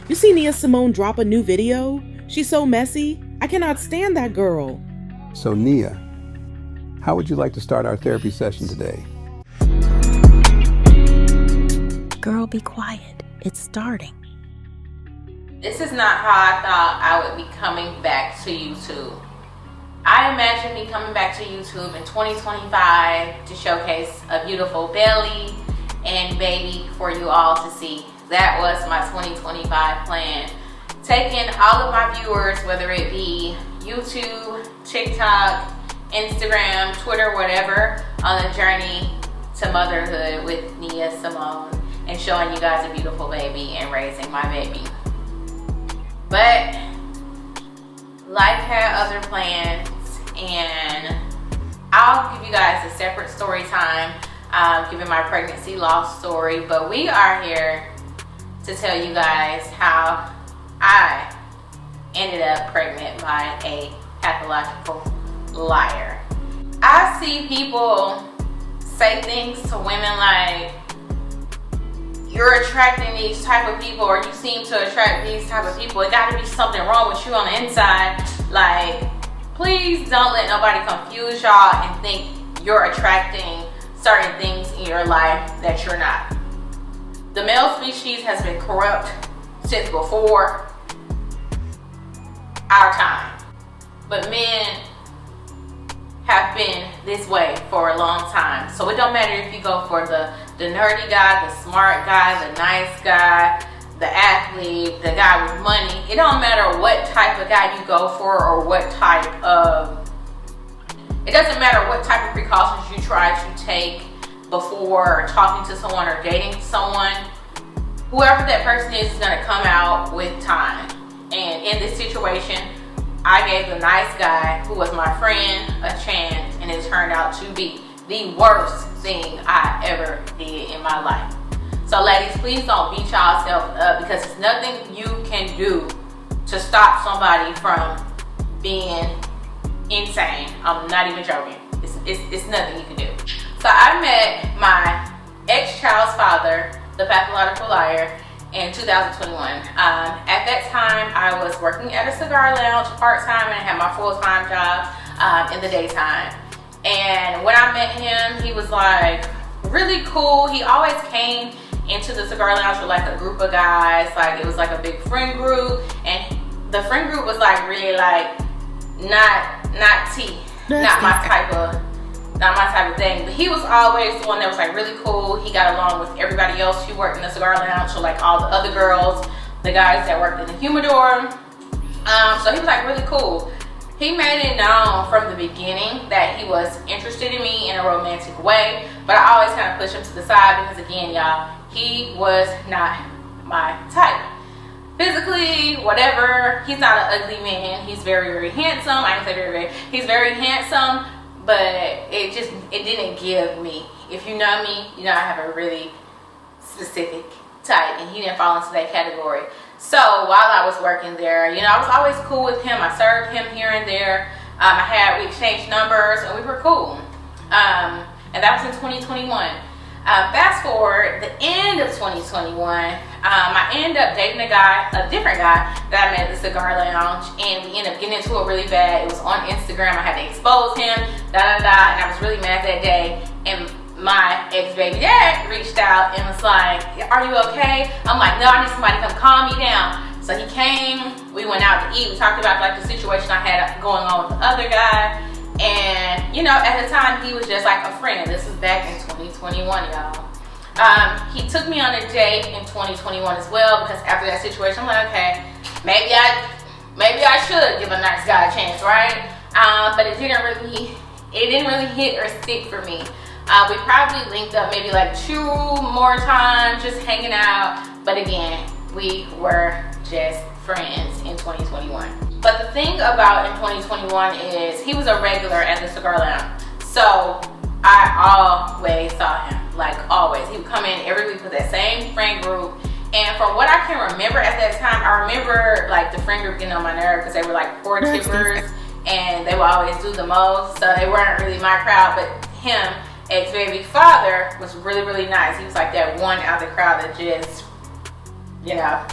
You see Nia Simone drop a new video? She's so messy. I cannot stand that girl. So Nia, how would you like to start our therapy session today? Girl, be quiet. It's starting. This is not how I thought I would be coming back to YouTube. I imagined me coming back to YouTube in 2025 to showcase a beautiful belly and baby for you all to see. That was my 2025 plan. Taking all of my viewers, whether it be YouTube, TikTok, Instagram, Twitter, whatever, on a journey to motherhood with Nia Simone and showing you guys a beautiful baby and raising my baby. But life had other plans, and I'll give you guys a separate story time, giving my pregnancy loss story. But we are here to tell you guys how I ended up pregnant by a pathological liar. I see people say things to women like, you're attracting these type of people, or you seem to attract these type of people. It gotta be something wrong with you on the inside. Like, please don't let nobody confuse y'all and think you're attracting certain things in your life that you're not. The male species has been corrupt since before our time. But men have been this way for a long time. So it don't matter if you go for the nerdy guy, the smart guy, the nice guy, the athlete, the guy with money. It don't matter what type of guy you go for, or what type of, it doesn't matter what type of precautions you try to take before talking to someone or dating someone. Whoever that person is gonna come out with time. And in this situation, I gave the nice guy, who was my friend, a chance, and it turned out to be the worst thing I ever did in my life. So ladies, please don't beat yourself up, because it's nothing you can do to stop somebody from being insane. I'm not even joking. It's nothing you can do. So I met my ex-child's father, the pathological liar, in 2021. At that time, I was working at a cigar lounge part-time, and I had my full-time job in the daytime. And when I met him, he was like really cool. He always came into the cigar lounge with like a group of guys. Like, it was like a big friend group, and the friend group was like really like not tea, not my type of thing. But he was always the one that was like really cool. He got along with everybody else who worked in the cigar lounge, so like all the other girls, the guys that worked in the humidor. So he was like really cool. He made it known from the beginning that he was interested in me in a romantic way, but I always kind of pushed him to the side because, again, y'all, he was not my type. Physically, whatever, he's not an ugly man. He's very, very handsome. I didn't say very, very. He's very handsome, but it didn't give me. If you know me, you know I have a really specific type, and he didn't fall into that category. So while I was working there, you know, I was always cool with him. I served him here and there. We exchanged numbers, and we were cool. And that was in 2021. Fast forward, the end of 2021, I ended up dating a different guy that I met at the cigar lounge, and we ended up getting into it really bad. It was on Instagram. I had to expose him, and I was really mad that day. And my ex-baby dad reached out and was like, are you okay? I'm like, no, I need somebody to come calm me down. So he came, we went out to eat, we talked about like the situation I had going on with the other guy. And you know, at the time he was just like a friend. This was back in 2021, y'all. He took me on a date in 2021 as well, because after that situation, I'm like, okay, maybe I should give a nice guy a chance, right? But it didn't really hit or stick for me. We probably linked up maybe like 2 more times, just hanging out. But again, we were just friends in 2021. But the thing about in 2021 is he was a regular at the cigar lounge. So I always saw him, like always. He would come in every week with that same friend group. And from what I can remember at that time, I remember like the friend group getting on my nerve because they were like poor tippers and they would always do the most. So they weren't really my crowd, but him, ex-baby father, was really, really nice. He was like that one out of the crowd that just, you know,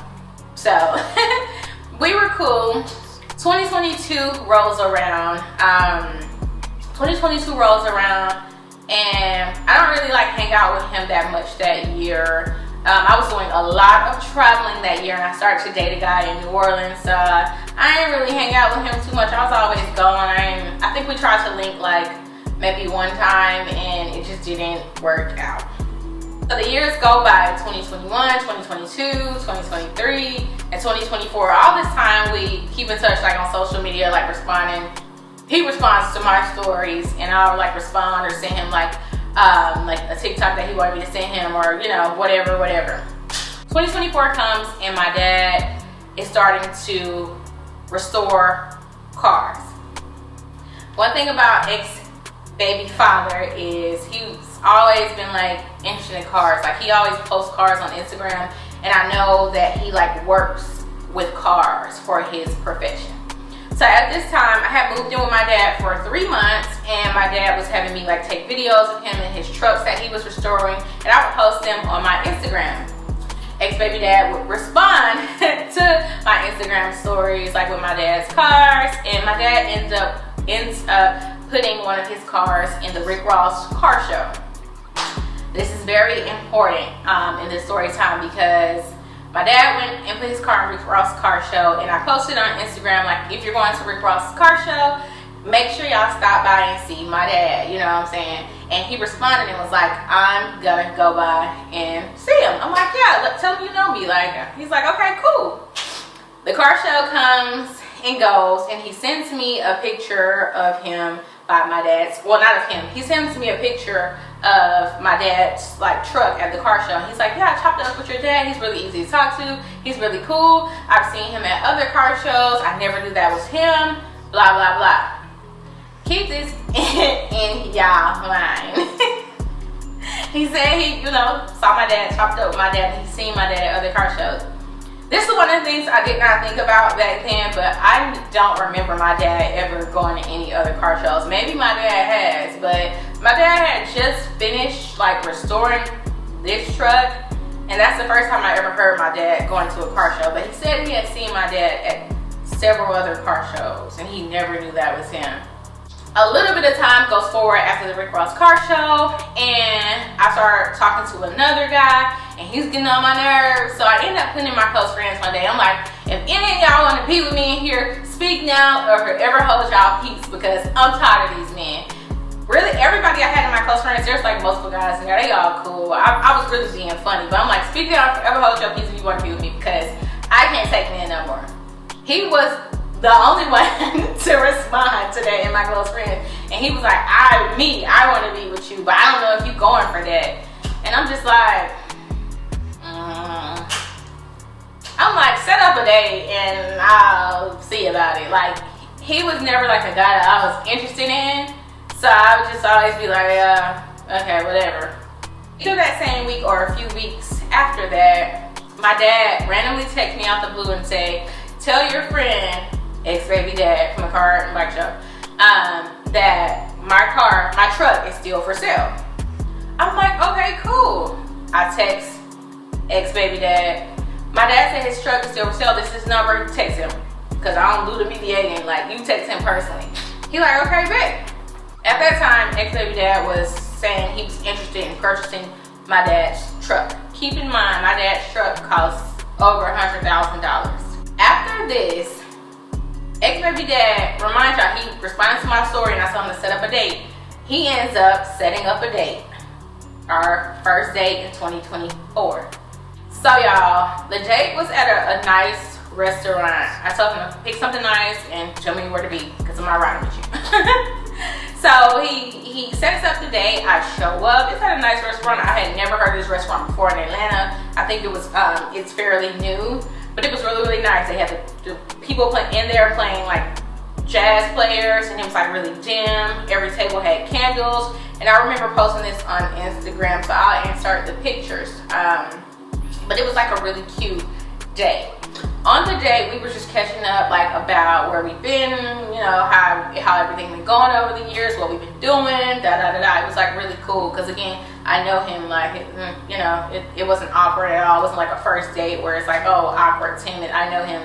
So we were cool. 2022 rolls around. 2022 rolls around, and I don't really like hang out with him that much that year. I was doing a lot of traveling that year, and I started to date a guy in New Orleans. I didn't really hang out with him too much. I was always gone. I think we tried to link like maybe one time, and it just didn't work out. So the years go by, 2021, 2022, 2023, and 2024. All this time we keep in touch, like on social media, like responding. He responds to my stories, and I'll like respond or send him like a TikTok that he wanted me to send him, or you know, whatever. 2024 comes, and my dad is starting to restore cars. One thing about ex-baby father is he's always been like interested in cars. Like he always posts cars on Instagram, and I know that he like works with cars for his profession. So at this time, I had moved in with my dad for 3 months, and my dad was having me like take videos of him and his trucks that he was restoring, and I would post them on my Instagram. Ex-baby dad would respond to my Instagram stories, like with my dad's cars, and my dad ends up putting one of his cars in the Rick Ross car show. This is very important in this story time, because my dad went and put his car in Rick Ross car show, and I posted on Instagram, like, if you're going to Rick Ross car show, make sure y'all stop by and see my dad, you know what I'm saying? And he responded and was like, I'm gonna go by and see him. I'm like, yeah, look, tell him you know me. Like, he's like, okay, cool. The car show comes and goes, and he sends me a picture of him by my dad's, well, not of him, he sends me a picture of my dad's like truck at the car show. He's like, yeah, I chopped it up with your dad. He's really easy to talk to. He's really cool. I've seen him at other car shows. I never knew that was him. Blah, blah, blah. Keep this in y'all mind. He said he, you know, saw my dad, chopped up with my dad, and he's seen my dad at other car shows. This is one of the things I did not think about back then, but I don't remember my dad ever going to any other car shows. Maybe my dad has, but my dad had just finished like restoring this truck, and that's the first time I ever heard my dad going to a car show. But he said he had seen my dad at several other car shows, and he never knew that was him. A little bit of time goes forward after the Rick Ross car show, and I started talking to another guy, and he's getting on my nerves. So I ended up putting in my close friends one day. I'm like, if any of y'all want to be with me in here, speak now or forever hold y'all peace, because I'm tired of these men. Really, everybody I had in my close friends, there's like multiple guys in there, they all cool. I was really being funny, but I'm like, speak now or forever hold your peace if you want to be with me, because I can't take men no more. He was the only one to respond to that in my close friends, and he was like, I want to be with you, but I don't know if you going for that. And I'm just like, I'm like, set up a date and I'll see about it. Like, he was never like a guy that I was interested in, so I would just always be like, okay, whatever. Either that same week or a few weeks after that, my dad randomly texted me out the blue and said, tell your friend, ex-baby dad from the car and bike show, that my truck is still for sale. I'm like, okay, cool. I text ex-baby dad. My dad said his truck is still for sale. This is his number. Text him, because I don't do the mediating. Like, you text him personally. He like, okay, bet. At that time, ex-baby dad was saying he was interested in purchasing my dad's truck. Keep in mind, my dad's truck costs over $100,000. After this, ex-baby dad, remind y'all, he responded to my story and I told him to set up a date. He ends up setting up a date. Our first date in 2024. So y'all, the date was at a nice restaurant. I told him to pick something nice and tell me where to be, because I'm not riding with you. So he sets up the date. I show up. It's at a nice restaurant. I had never heard of this restaurant before in Atlanta. I think it was it's fairly new, but it was really, really nice. They had the people in there playing like jazz players, and it was like really dim. Every table had candles, and I remember posting this on Instagram, so I'll insert the pictures. But it was like a really cute day. On the day, we were just catching up like about where we've been, you know, how everything been going over the years, what we've been doing, It was like really cool, because again, I know him, like, you know, it wasn't awkward at all. It wasn't like a first date where it's like, oh, awkward, timid. I know him.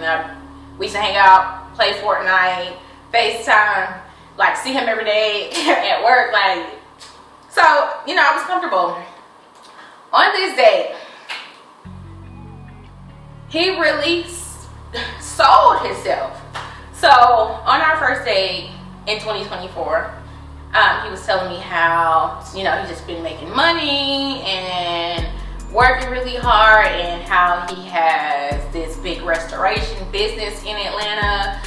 We used to hang out, play Fortnite, FaceTime, like see him every day at work, like, so, you know, I was comfortable. On this date, he really sold himself. So on our first date in 2024, he was telling me how, you know, he's just been making money and working really hard, and how he has this big restoration business in Atlanta,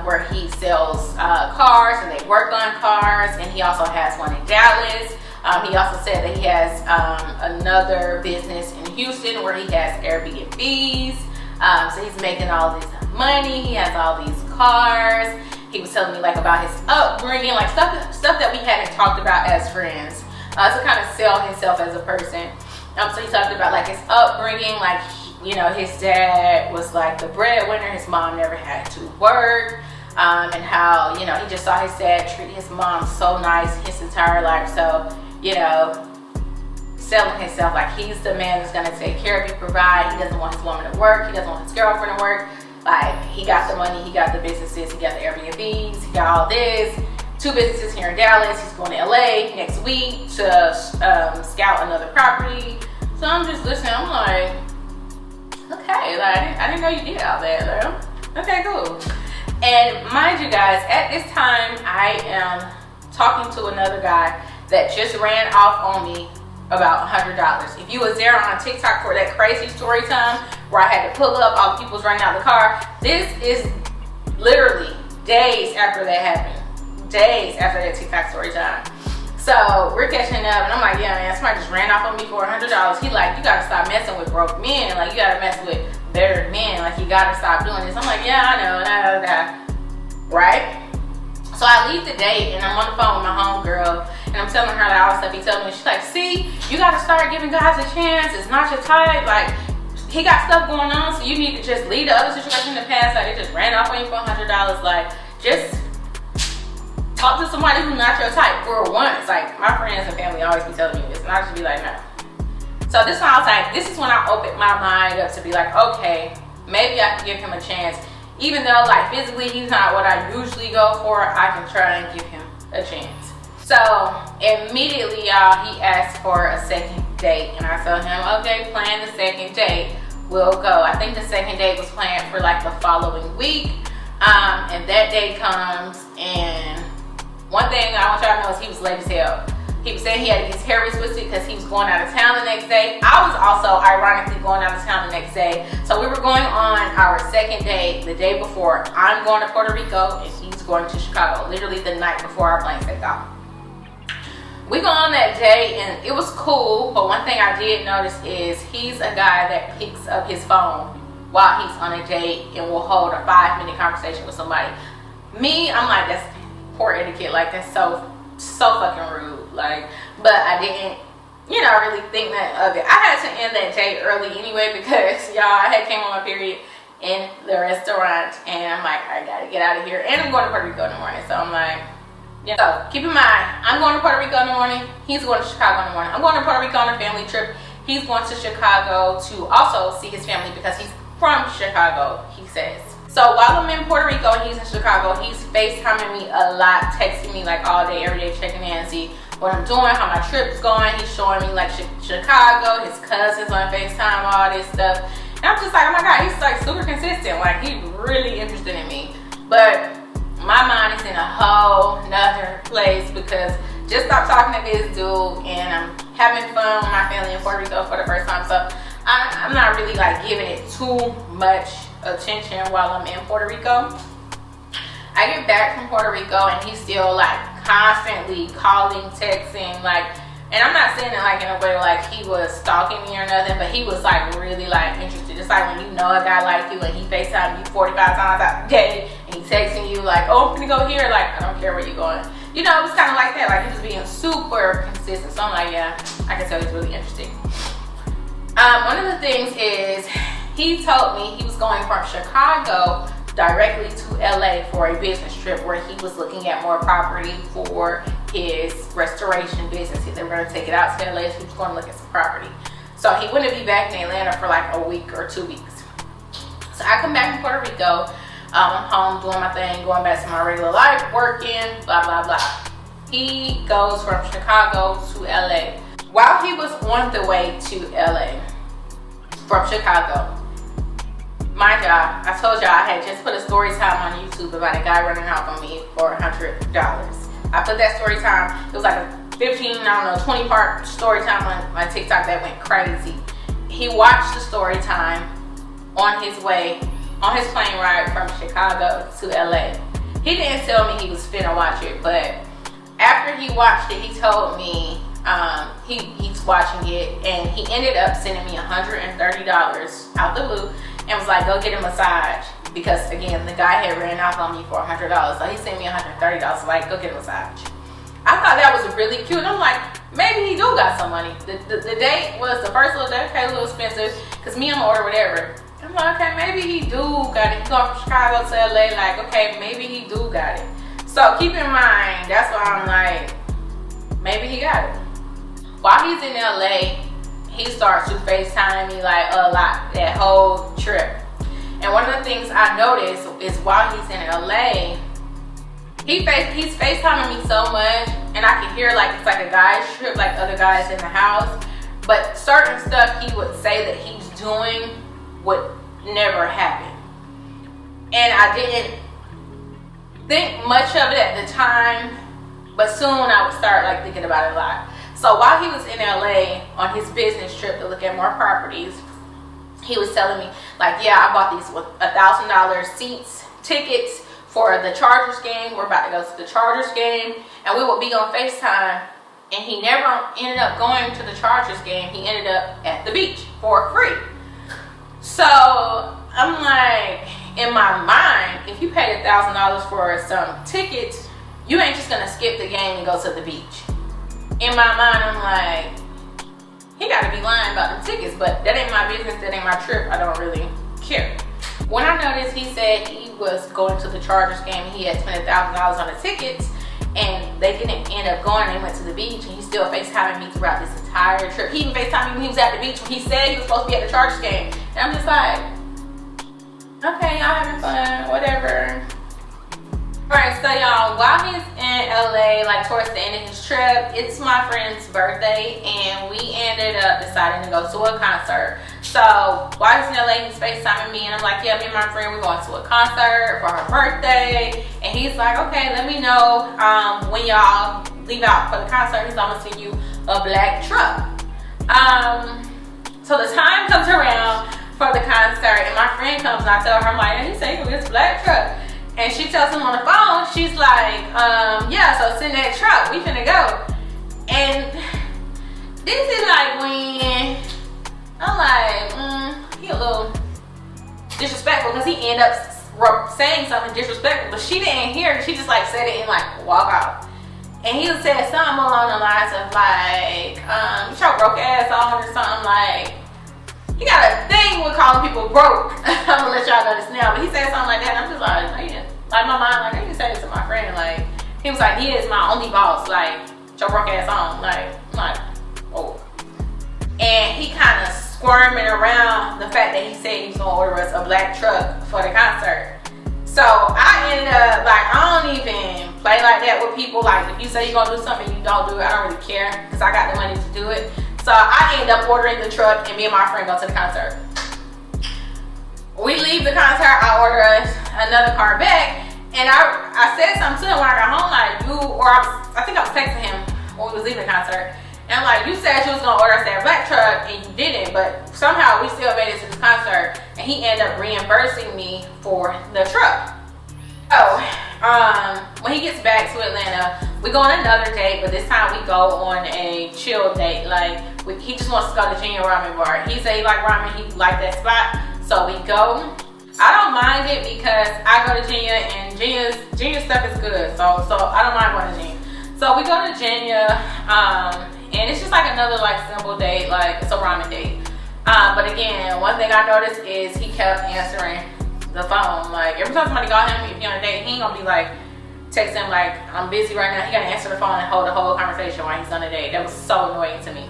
where he sells cars and they work on cars, and he also has one in Dallas. He also said that he has another business in Houston where he has Airbnbs. So he's making all this money. He has all these cars. He was telling me like about his upbringing, like stuff that we hadn't talked about as friends, to kind of sell himself as a person. So he talked about like his upbringing, like, you know, his dad was like the breadwinner. His mom never had to work. And how, you know, he just saw his dad treat his mom so nice his entire life. So, you know, selling himself like he's the man that's gonna take care of you, provide. He doesn't want his woman to work. He doesn't want his girlfriend to work. Like, he got the money, he got the businesses, he got the Airbnbs, he got all this. 2 businesses here in Dallas. He's going to LA next week to scout another property. So I'm just listening. I'm like, okay, like I didn't know you did all that. Like, okay, cool. And mind you guys, at this time, I am talking to another guy that just ran off on me about $100. If you was there on TikTok for that crazy story time where I had to pull up, all the people was running out of the car, this is literally days after that happened. Days after that TikTok story time. So we're catching up, and I'm like, yeah, man, somebody just ran off on me for $100. He like, you gotta stop messing with broke men. Like, you gotta mess with better men. Like, you gotta stop doing this. I'm like, yeah, I know, right? So I leave the date, and I'm on the phone with my homegirl, and I'm telling her all the stuff he telling me. She's like, see, you gotta start giving guys a chance. It's not your type. Like, he got stuff going on, so you need to just leave the other situation in the past. Like, they just ran off on you for $100. Like, just talk to somebody who's not your type for once. Like, my friends and family always be telling me this, and I just be like, no. So this one, I was like, this is when I opened my mind up to be like, okay, maybe I can give him a chance. Even though, like, physically he's not what I usually go for, I can try and give him a chance. So immediately, y'all, he asked for a second date, and I told him, okay, plan the second date. We'll go. I think the second date was planned for like the following week, and that day comes, and one thing I want y'all to know is he was late as hell. He was saying he had to get his hair retwisted because he was going out of town the next day. I was also ironically going out of town the next day. So we were going on our second date the day before. I'm going to Puerto Rico and he's going to Chicago, literally the night before our plane take off. We go on that day and it was cool, but one thing I did notice is he's a guy that picks up his phone while he's on a date and will hold a 5-minute conversation with somebody. Me, I'm like, that's poor etiquette. Like, that's so fucking rude. Like, but I didn't, you know, really think that of it. I had to end that date early anyway because, y'all, I had came on my period in the restaurant and I'm like, I gotta get out of here. And I'm going to Puerto Rico in the morning. So I'm like, yeah. So keep in mind, I'm going to Puerto Rico in the morning. He's going to Chicago in the morning. I'm going to Puerto Rico on a family trip. He's going to Chicago to also see his family because he's from Chicago, he says. So while I'm in Puerto Rico and he's in Chicago, he's FaceTiming me a lot, texting me like all day, every day, checking in and see what I'm doing, how my trip's going. He's showing me like Chicago, his cousins on FaceTime, all this stuff. And I'm just like, oh my God, he's like super consistent. Like, he's really interested in me. But my mind is in a whole nother place because just stopped talking to this dude and I'm having fun with my family in Puerto Rico for the first time. So I'm not really like giving it too much attention while I'm in Puerto Rico. I get back from Puerto Rico and he's still like constantly calling, texting, like, and I'm not saying it like in a way like he was stalking me or nothing, but he was like really like interested. Just like when you know a guy like you and he FaceTime you 45 times a day and he's texting you like, oh, I'm gonna go here, like, I don't care where you're going. You know, it was kind of like that. Like, he was being super consistent. So I'm like, yeah, I can tell he's really interested. One of the things is he told me he was going from Chicago directly to LA for a business trip where he was looking at more property for his restoration business. They were going to take it out to LA. So he was going to look at some property. So he wouldn't be back in Atlanta for like a week or 2 weeks. So I come back from Puerto Rico. I'm home doing my thing, going back to my regular life, working, blah, blah, blah. He goes from Chicago to LA. While he was on the way to LA from Chicago, mind y'all, I told y'all I had just put a story time on YouTube about a guy running off on me for $100. I put that story time, it was like a 20 part story time on my TikTok that went crazy. He watched the story time on his way, on his plane ride from Chicago to LA. He didn't tell me he was finna watch it, but after he watched it, he told me he's watching it, and he ended up sending me $130 out the blue and was like, go get a massage, because again, the guy had ran off on me for $100. So he sent me $130, like, go get a massage. I thought that was really cute. I'm like, maybe he do got some money. The date was the first little day, okay, a little expensive, because me, I'm gonna order whatever. I'm like, okay, maybe he do got it. He's going from Chicago to LA, like, okay, maybe he do got it. So keep in mind, that's why I'm like, maybe he got it. While he's in LA, he starts to FaceTime me like a lot, that whole trip. And one of the things I noticed is while he's in LA, he's FaceTiming me so much, and I can hear like it's like a guy's trip, like other guys in the house. But certain stuff he would say that he's doing would never happen. And I didn't think much of it at the time, but soon I would start like thinking about it a lot. So while he was in LA on his business trip to look at more properties, he was telling me like, yeah, I bought these $1,000 tickets for the Chargers game. We're about to go to the Chargers game, and we will be on FaceTime. And he never ended up going to the Chargers game. He ended up at the beach for free. So I'm like, in my mind, if you paid $1,000 for some tickets, you ain't just gonna skip the game and go to the beach. In my mind, I'm like, he gotta be lying about the tickets, but that ain't my business, that ain't my trip, I don't really care. When I noticed he said he was going to the Chargers game, he had spent $1,000 on the tickets, and they didn't end up going, they went to the beach, and he still FaceTiming me throughout this entire trip. He even FaceTimed me when he was at the beach when he said he was supposed to be at the Chargers game. And I'm just like, okay, y'all having fun, whatever. Alright, so y'all, while he's in LA, like towards the end of his trip, it's my friend's birthday, and we ended up deciding to go to a concert. So while he's in LA, he's FaceTiming me, and I'm like, yeah, me and my friend, we're going to a concert for her birthday. And he's like, okay, let me know when y'all leave out for the concert. He's gonna send you a black truck. So the time comes around for the concert, and my friend comes, and I tell her, I'm like, he said he gonna get this black truck. And she tells him on the phone, she's like, yeah, so send that truck, we finna go. And this is like when I'm like, he a little disrespectful, because he ended up saying something disrespectful, but she didn't hear it. She just like said it and like walk out. And he said something along the lines of like, you your broke ass on or something, like, he got a thing with calling people broke. I'm gonna let y'all know this now, but he said something like that, and I'm just like, no, you didn't. Like my mind, like, I didn't say this to my friend. Like, he was like, he is my only boss. Like, your broke ass on. Like, I'm like, oh. And he kind of squirming around the fact that he said he was gonna order us a black truck for the concert. So I ended up like, I don't even play like that with people. Like, if you say you're gonna do something and you don't do it, I don't really care, because I got the money to do it. So I ended up ordering the truck, and me and my friend go to the concert. We leave the concert, I order us another car back, and I said something to him when I got home, like, I think I was texting him when we was leaving the concert, and I'm like, you said you was gonna order us that black truck, and you didn't, but somehow we still made it to this concert, and he ended up reimbursing me for the truck. So, when he gets back to Atlanta, we go on another date, but this time we go on a chill date. Like, he just wants to go to Junior Ramen Bar. He said he like ramen, he like that spot. So we go. I don't mind it because I go to Junior, and Junior stuff is good. So I don't mind going to Junior. So we go to Junior, and it's just like another like simple date, like it's a ramen date. But again, one thing I noticed is he kept answering the phone. Like every time somebody call him, if you're on a date, he ain't gonna be like text him like, I'm busy right now. He gotta answer the phone and hold the whole conversation while he's on a date. That was so annoying to me.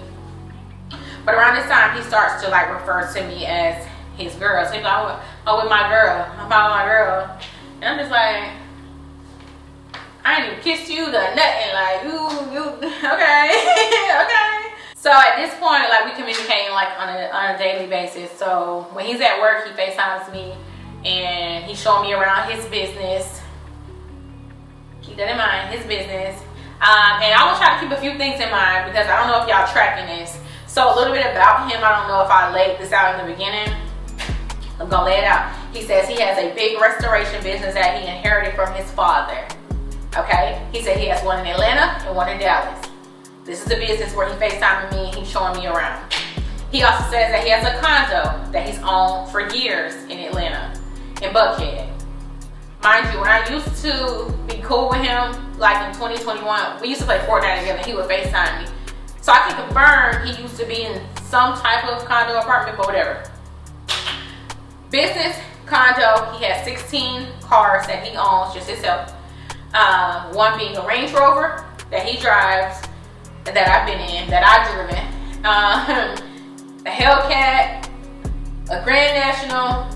But around this time, he starts to like refer to me as his girl. So he's like, I'm with my girl. I'm following my girl. And I'm just like, I ain't even kissed you, done nothing. Like, you, okay, okay. So at this point, like, we communicating like on a daily basis. So when he's at work, he FaceTimes me and he's showing me around his business. Keep that in mind, his business. And I will try to keep a few things in mind because I don't know if y'all tracking this. So a little bit about him, I don't know if I laid this out in the beginning. I'm gonna lay it out. He says he has a big restoration business that he inherited from his father. Okay? He said he has one in Atlanta and one in Dallas. This is a business where he FaceTiming me and he's showing me around. He also says that he has a condo that he's owned for years in Atlanta, in Buckhead. Mind you, when I used to be cool with him, like in 2021, we used to play Fortnite together and he would FaceTime me. So I can confirm he used to be in some type of condo apartment, but whatever. Business, condo, he has 16 cars that he owns, just himself. One being a Range Rover that he drives, that I've been in, that I've driven. A Hellcat, a Grand National,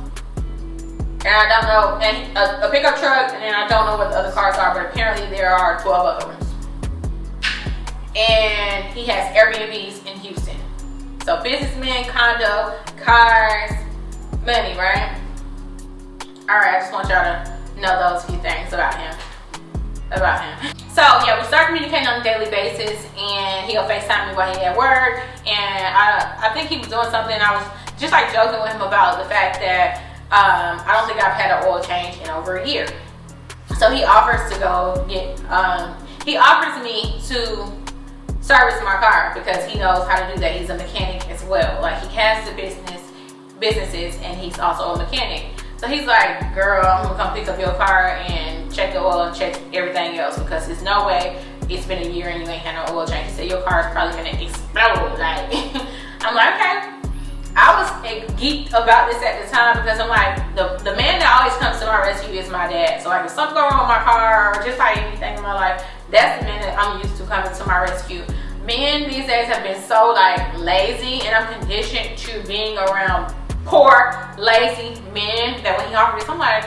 and I don't know, and a pickup truck, and then I don't know what the other cars are, but apparently there are 12 other ones. And he has Airbnbs in Houston. So businessman, condo, cars, money, right? Alright, I just want y'all to know those few things about him. So yeah, we start communicating on a daily basis and he'll FaceTime me while he's at work. And I think he was doing something. I was just like joking with him about the fact that I don't think I've had an oil change in over a year. So he offers to go get, he offers me to service my car because he knows how to do that. He's a mechanic as well. Like he has the businesses and he's also a mechanic. So he's like, girl, I'm gonna come pick up your car and check the oil and check everything else because there's no way it's been a year and you ain't had no oil change. He said your car is probably gonna explode. Like, I'm like, okay. I was geeked about this at the time because I'm like, the man that always comes to my rescue is my dad. So like if something goes wrong with my car or just like anything in my life, that's the man that I'm used to coming to my rescue. Men these days have been so like lazy and I'm conditioned to being around poor, lazy men that when he offered this, I'm like,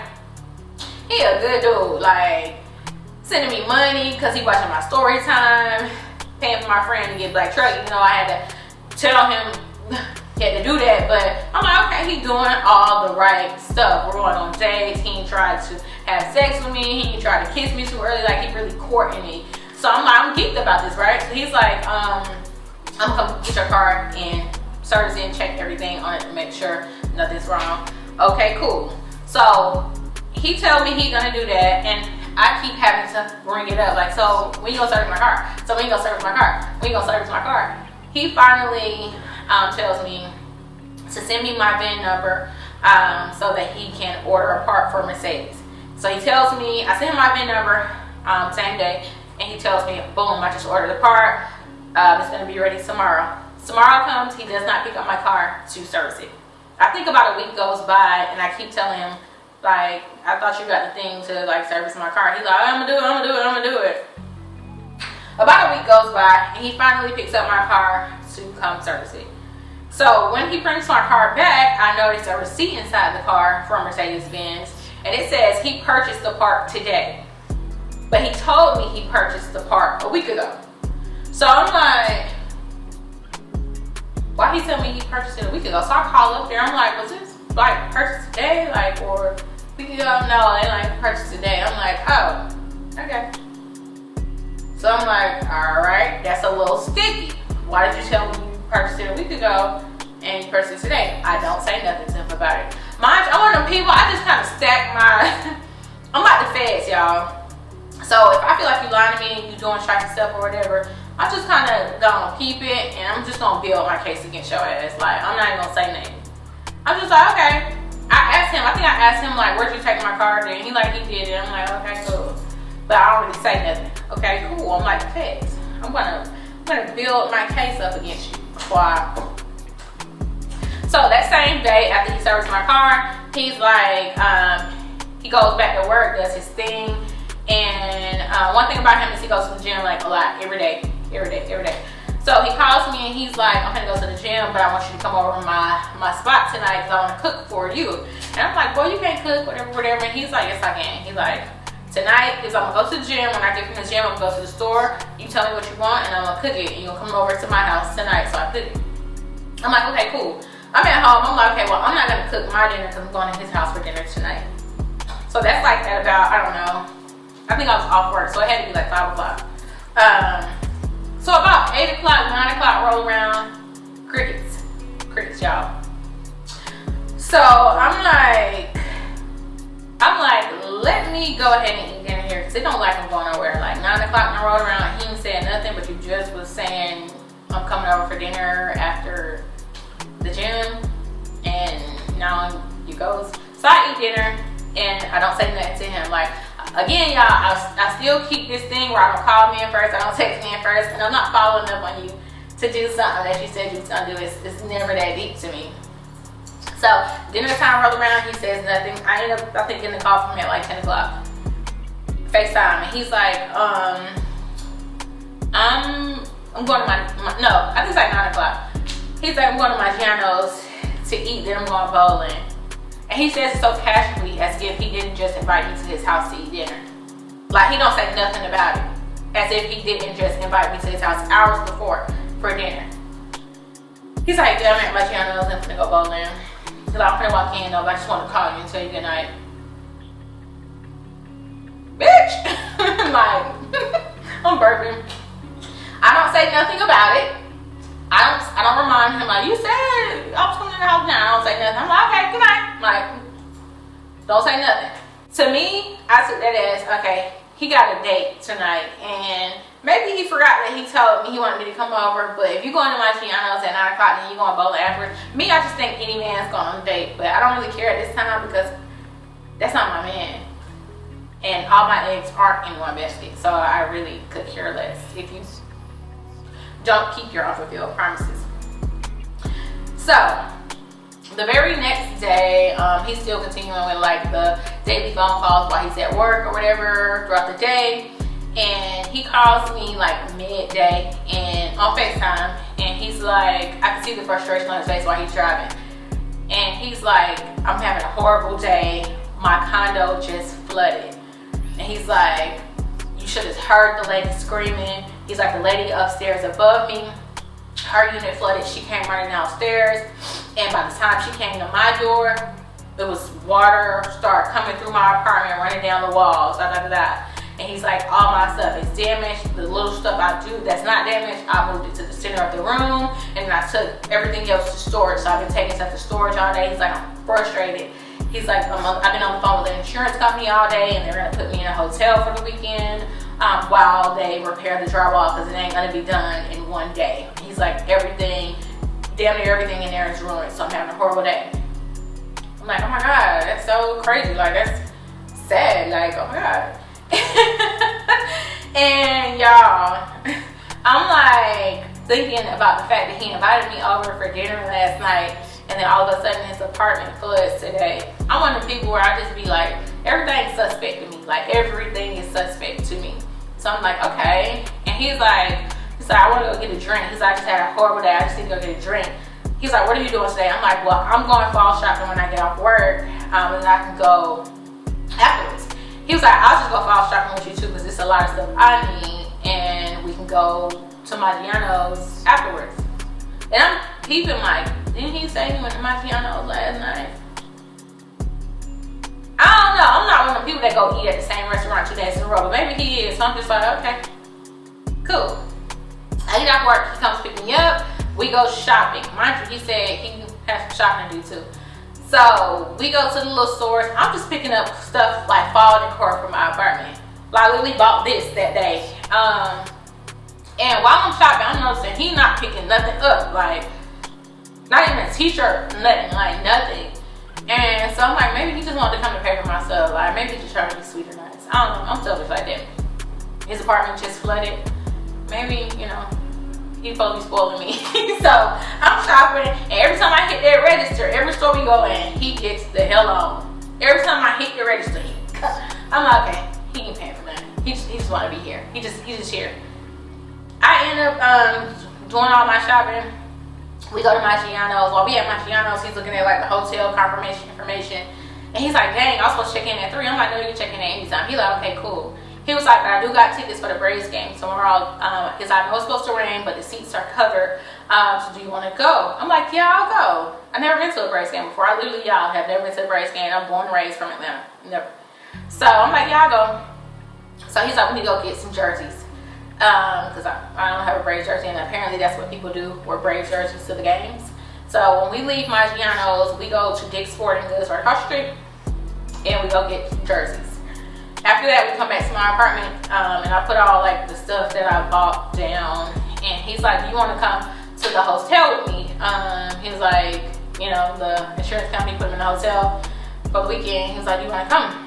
he a good dude. Like sending me money because he watching my story time, paying for my friend to get black truck, even though I had to tell him he had to do that. But I'm like, okay, he doing all the right stuff. We're going on dates. He ain't tried to have sex with me. He ain't tried to kiss me too early. Like he really courting me. So I'm like, I'm geeked about this, right? So he's like, I'm gonna get your car and service it and check everything on it to make sure nothing's wrong. Okay, cool. So he told me he's gonna do that and I keep having to bring it up. Like, so when you gonna service my car? So when you gonna service my car? When you gonna service my car? He finally tells me to send me my VIN number so that he can order a part for Mercedes. So he tells me, I send him my VIN number same day, and he tells me, boom, I just ordered the part. It's gonna be ready tomorrow. Tomorrow comes, he does not pick up my car to service it. I think about a week goes by, and I keep telling him, like, I thought you got the thing to like service my car. He's like, I'm gonna do it. About a week goes by, and he finally picks up my car to come service it. So when he brings my car back, I noticed a receipt inside the car from Mercedes-Benz, and it says he purchased the part today. But he told me he purchased the part a week ago. So I'm like, why he tell me he purchased it a week ago? So I call up there, I'm like, was this like purchased today? Like, or a week ago? No, they like purchased today. I'm like, oh, okay. So I'm like, all right, that's a little sticky. Why did you tell me you purchased it a week ago and you purchased it today? I don't say nothing to him about it. Mind you, I'm one of them people, I just kind of stack my, I'm like the feds, y'all. So if I feel like you lying to me and you doing trifling stuff or whatever, I just kind of gonna keep it and I'm just gonna build my case against your ass. Like, I'm not even gonna say nothing. I'm just like, okay. I think I asked him like, where'd you take my car then? He like, he did it. I'm like, okay, cool. But I don't really say nothing. Okay, cool. I'm like, feds. I'm gonna build my case up against you. Why? So that same day after he serviced my car, he's like, he goes back to work, does his thing, And one thing about him is he goes to the gym like a lot, every day. So he calls me and he's like, I'm gonna go to the gym, but I want you to come over to my spot tonight because I want to cook for you. And I'm like, boy, you can't cook, whatever. And he's like, yes, I can. He's like, tonight is I'm gonna go to the gym. When I get from the gym, I'm gonna go to the store. You tell me what you want and I'm gonna cook it. And you'll come over to my house tonight so I cook it. I'm like, okay, cool. I'm at home. I'm like, okay, well, I'm not gonna cook my dinner because I'm going to his house for dinner tonight. So that's like at about, I don't know, I think I was off work, so it had to be like 5 o'clock. So about 8 o'clock, 9 o'clock roll around, crickets, y'all. So I'm like, let me go ahead and eat dinner here because it don't like I'm going nowhere. Like 9 o'clock and I rolled around, he ain't saying nothing, but you just was saying I'm coming over for dinner after the gym, and now you goes. So I eat dinner and I don't say nothing to him. Like, again, y'all, I still keep this thing where I don't call men first, I don't text men first, and I'm not following up on you to do something that you said you was gonna do. It's never that deep to me. So dinner time rolled around, he says nothing. I end up, I think, getting a call from him at like 10 o'clock. FaceTime, and he's like, I'm going to no, I think it's like 9 o'clock. He's like, I'm going to my Giano's to eat, then I'm going bowling. And he says it so casually as if he didn't just invite me to his house to eat dinner. Like, he don't say nothing about it. As if he didn't just invite me to his house hours before for dinner. He's like, yeah, I'm at my Giano's, I'm gonna go bowling. He's like, I'm gonna walk in though, but I just want to call you and tell you good night. Bitch! Like, I'm burping. I don't say nothing about it. I don't remind him, like, you said I was coming to the house now. I don't say nothing. I'm like, okay, good night. I'm like, don't say nothing. To me, I took that as, okay, he got a date tonight, and maybe he forgot that he told me he wanted me to come over, but if you're going to my Giano's at 9 o'clock and you're going bowling afterwards, me, I just think any man's going on a date, but I don't really care at this time because that's not my man. And all my eggs aren't in one basket, so I really could care less if you don't keep your unfulfilled promises. So the very next day, he's still continuing with like the daily phone calls while he's at work or whatever throughout the day. And he calls me like midday and on FaceTime, and he's like, I can see the frustration on his face while he's driving. And he's like, I'm having a horrible day. My condo just flooded. And he's like, you should have heard the lady screaming. He's like, the lady upstairs above me, her unit flooded. She came running downstairs, and by the time she came to my door, it was water started coming through my apartment, running down the walls, And he's like, all my stuff is damaged. The little stuff I do that's not damaged, I moved it to the center of the room, and then I took everything else to storage. So I've been taking stuff to storage all day. He's like, I'm frustrated. He's like, I've been on the phone with an insurance company all day, and they're gonna put me in a hotel for the weekend while they repair the drywall because it ain't gonna be done in one day. He's like, everything, damn near everything in there is ruined, so I'm having a horrible day. I'm like, oh my God, that's so crazy. Like, that's sad. Like, oh my God. And y'all, I'm like thinking about the fact that he invited me over for dinner last night, and then all of a sudden his apartment floods today. I'm one of the people where I just be like, everything's suspect to me. Like, everything is suspect to me. So I'm like, okay. And he's like, I want to go get a drink. He's like, I just had a horrible day. I just need to go get a drink. He's like, what are you doing today? I'm like, well, I'm going fall shopping when I get off work, and I can go afterwards. He was like, I'll just go fall shopping with you too because there's a lot of stuff I need, and we can go to my Giano's afterwards. And I'm peeping like, didn't he say he went to my Giano's last night? I don't know. I'm not one of the people that go eat at the same restaurant 2 days in a row, but maybe he is. So I'm just like, okay, cool. I get off work, he comes pick me up, we go shopping. Mind you, he said he has some shopping to do too. So we go to the little stores. I'm just picking up stuff like fall decor for my apartment. Like, Lily bought this that day. And while I'm shopping, I'm noticing he's not picking nothing up. Like, not even a t-shirt, nothing, like nothing. And so I'm like, maybe he just wanted to come to pay for my stuff. Like, maybe he's just trying to be sweet or nice. I don't know, I'm selfish like that. His apartment just flooded. Maybe, you know, he's supposed to be spoiling me. So I'm shopping, and every time I hit that register, every store we go in, he gets the hell on. Every time I hit the register, I'm like, okay, he ain't paying for nothing. just want to be here. He just here. I end up doing all my shopping. We go to Maggiano's. While we at Maggiano's, he's looking at like the hotel confirmation information. And he's like, dang, I was supposed to check in at 3. I'm like, no, you can check in at any time. He's like, okay, cool. He was like, I do got tickets for the Braves game tomorrow. Because I know it's supposed to rain, but the seats are covered. So do you want to go? I'm like, yeah, I'll go. I never been to a Braves game before. I literally, y'all, have never been to a Braves game. I'm born and raised from Atlanta. Never. So I'm like, yeah, I'll go. So he's like, we need to go get some jerseys. Because I don't have a Braves jersey, and apparently that's what people do, wear Braves jerseys to the games. So when we leave Maggiano's, we go to Dick's Sporting Goods right across the street, and we go get jerseys. After that, we come back to my apartment, and I put all like the stuff that I bought down, and he's like, do you want to come to the hotel with me? He was like, you know, the insurance company put him in the hotel for the weekend. He was like, do you want to come?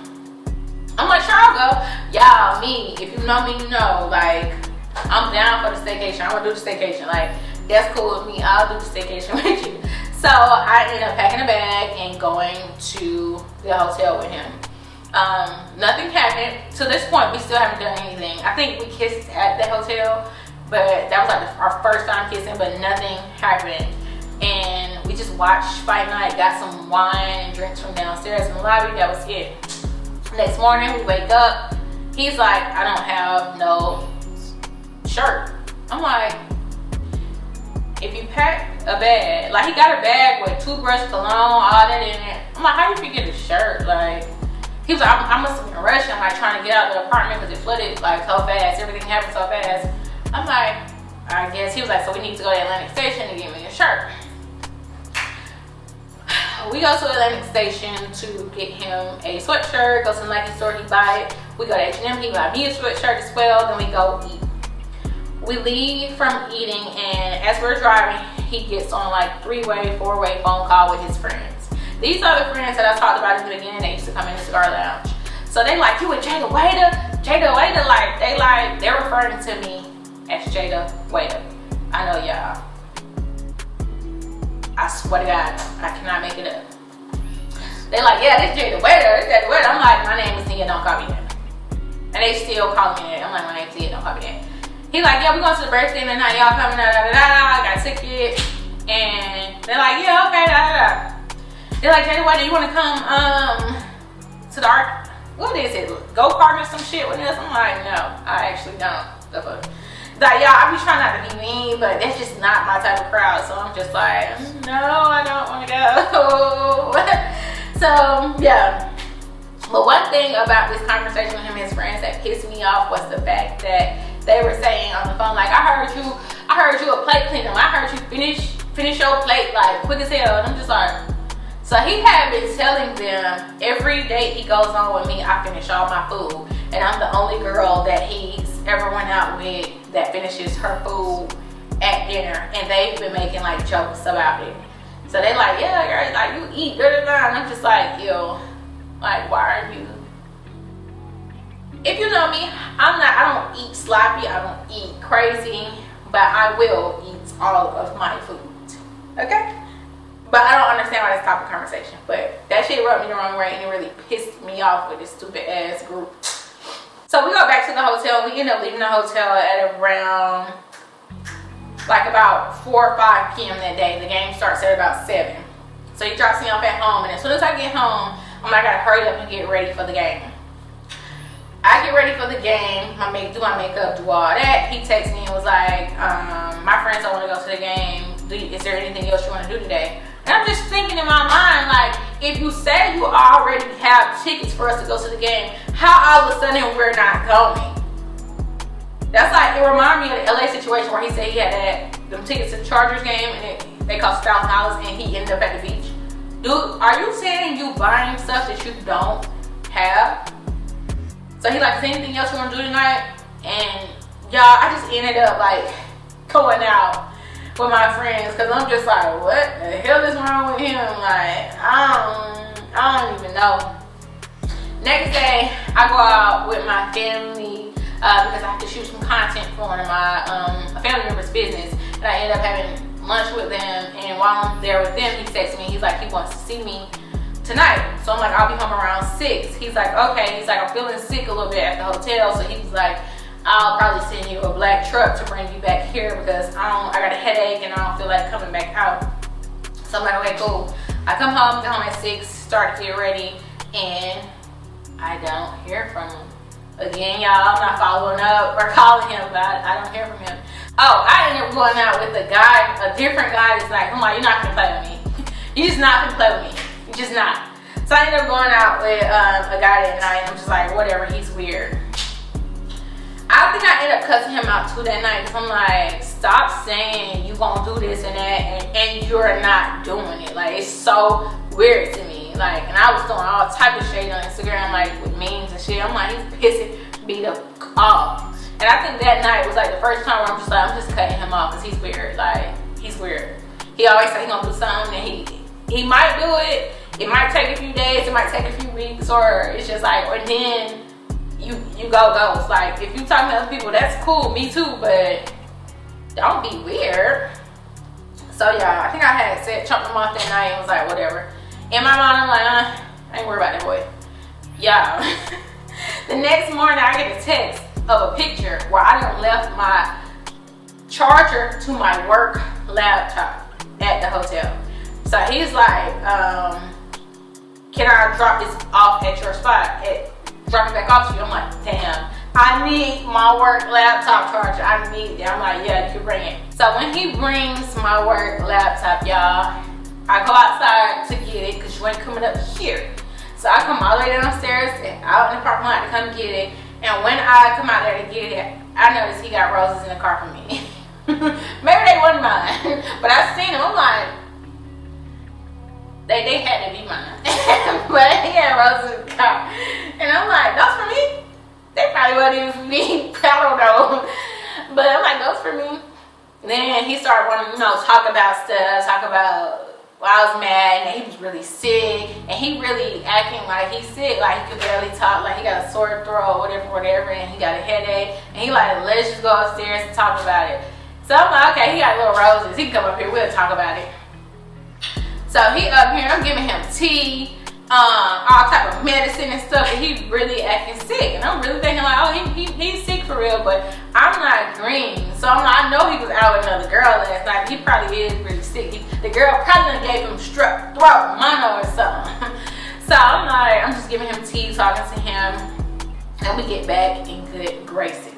I'm like, sure, I'll go. Y'all, me, if you know me, you know, like, I'm down for the staycation. I want to do the staycation. Like, that's cool with me. I'll do the staycation with you. So I ended up packing a bag and going to the hotel with him. Nothing happened. To this point, we still haven't done anything. I think we kissed at the hotel, but that was like our first time kissing, but nothing happened. And we just watched Fight Night, got some wine and drinks from downstairs in the lobby. That was it. Next morning, we wake up. He's like, I don't have no shirt. I'm like, if you pack a bag, like he got a bag with toothbrush, cologne, all that in it. I'm like, how you forget a shirt? Like, he was like, I must have been rushing, like trying to get out of the apartment because it flooded like so fast. Everything happened so fast. I'm like, I guess. He was like, so we need to go to Atlantic Station to get me a shirt. We go to Atlantic Station to get him a sweatshirt. Go to the Nike store, he buy it. We go to H&M, he buy me a sweatshirt as well. Then we go eat. We leave from eating, and as we're driving, he gets on like 3-way, 4-way phone call with his friends. These are the friends that I talked about in the beginning. They used to come in the cigar lounge. So they like, you with Jada Waiter? Jada Waiter, they're referring to me as Jada Waiter. I know y'all. I swear to God, I cannot make it up. They like, yeah, this Jada Waiter, this Jada Waiter. I'm like, my name is Nia, don't call me that. And they still call me that. I'm like, my name's Nia, don't call me that. He like, yeah, we going to the birthday tonight, y'all coming, da da da da. I got a ticket. And they're like, yeah, okay, da da da. They're like, Jada Waiter, you want to come to the art? What is it? Go-kart or some shit with us? I'm like, no, I actually don't. The fuck. Like, y'all, I be trying not to be mean, but that's just not my type of crowd. So I'm just like, no, I don't want to go. So, yeah. But one thing about this conversation with him and his friends that pissed me off was the fact that they were saying on the phone, like, I heard you a plate cleaner. I heard you finish your plate, like, quick as hell. And I'm just like, so he had been telling them every date he goes on with me, I finish all my food. And I'm the only girl that he's ever went out with that finishes her food at dinner, and they've been making like jokes about it. So they like, yeah, girl, like you eat, and I'm just like, yo, like why are you? If you know me, I don't eat sloppy, I don't eat crazy, but I will eat all of my food, okay? But I don't understand why this type of conversation. But that shit rubbed me the wrong way, and it really pissed me off with this stupid ass group. So we go back to the hotel. We end up leaving the hotel at around like about 4 or 5 p.m. that day. The game starts at about 7. So he drops me off at home, and as soon as I get home, I'm like, I gotta hurry up and get ready for the game. I get ready for the game, do my makeup, do all that. He texts me and was like, my friends don't want to go to the game. Is there anything else you want to do today? And I'm just thinking in my mind, like, if you say you already have tickets for us to go to the game, how all of a sudden we're not going? That's like, it reminded me of the LA situation where he said he had them tickets to the Chargers game and they cost $1,000 and he ended up at the beach. Dude, are you saying you buying stuff that you don't have? So he like, is there anything else you want to do tonight? And y'all, I just ended up like going out with my friends, because I'm just like, what the hell is wrong with him? Like, I don't even know. Next day, I go out with my family because I have to shoot some content for one of my family members' business, and I end up having lunch with them. And while I'm there with them, he texts me. He's like, he wants to see me tonight. So I'm like, I'll be home around 6. He's like, okay. He's like, I'm feeling sick a little bit at the hotel, so he was like, I'll probably send you a black truck to bring you back here because I got a headache and I don't feel like coming back out. So I'm like, okay, cool. I come home at 6, start to get ready, and I don't hear from him. Again, y'all, I'm not following up or calling him, but I don't hear from him. Oh, I ended up going out with a guy, a different guy that's like, come on, you're not gonna play with me. You're just not gonna play with me. You're just not. So I ended up going out with a guy that night. I'm just like, whatever, he's weird. I think I ended up cussing him out too that night because I'm like, stop saying you gonna do this and that and you're not doing it. Like, it's so weird to me. Like, and I was throwing all type of shade on Instagram, like with memes and shit. I'm like, he's pissing me the off. And I think that night was like the first time where I'm just cutting him off because he's weird. Like, he's weird. He always say he gonna do something and he might do it. It might take a few days, it might take a few weeks, or it's just like, or then you go ghost. Like, if you talking to other people, that's cool, me too, but don't be weird. So yeah, I think I had said chunked him off that night and was like, whatever. In my mind, I'm like, I ain't worried about that boy. Yeah. The next morning, I get a text of a picture where I done left my charger to my work laptop at the hotel. So he's like, can I drop this off at your spot? Drop it back off to you. I'm like, damn, I need my work laptop charger. I need it. I'm like, yeah, you can bring it. So when he brings my work laptop, y'all, I go outside to get it because you ain't coming up here. So I come all the way downstairs and out in the parking lot to come get it. And when I come out there to get it, I noticed he got roses in the car for me. Maybe they wasn't mine, but I seen them. I'm like, they had to be mine. But he had roses in the car. And I'm like, those for me? They probably wasn't even for me. I don't know. But I'm like, those for me. Then he started wanting to, talk about stuff, talk about I was mad and he was really sick. And he really acting like he's sick, like he could barely talk, like he got a sore throat, whatever, and he got a headache. And he like, let's just go upstairs and talk about it. So I'm like, okay, he got little roses. He can come up here, we'll talk about it. So he up here, I'm giving him tea, all type of medicine and stuff, and he really acting sick. And I'm really thinking like, oh, he's sick for real, but I'm not green. So I know he was out with another girl last night. He probably is really sick. The girl probably done gave him strep throat, mono or something. So I'm like, I'm just giving him tea, talking to him, and we get back in good graces.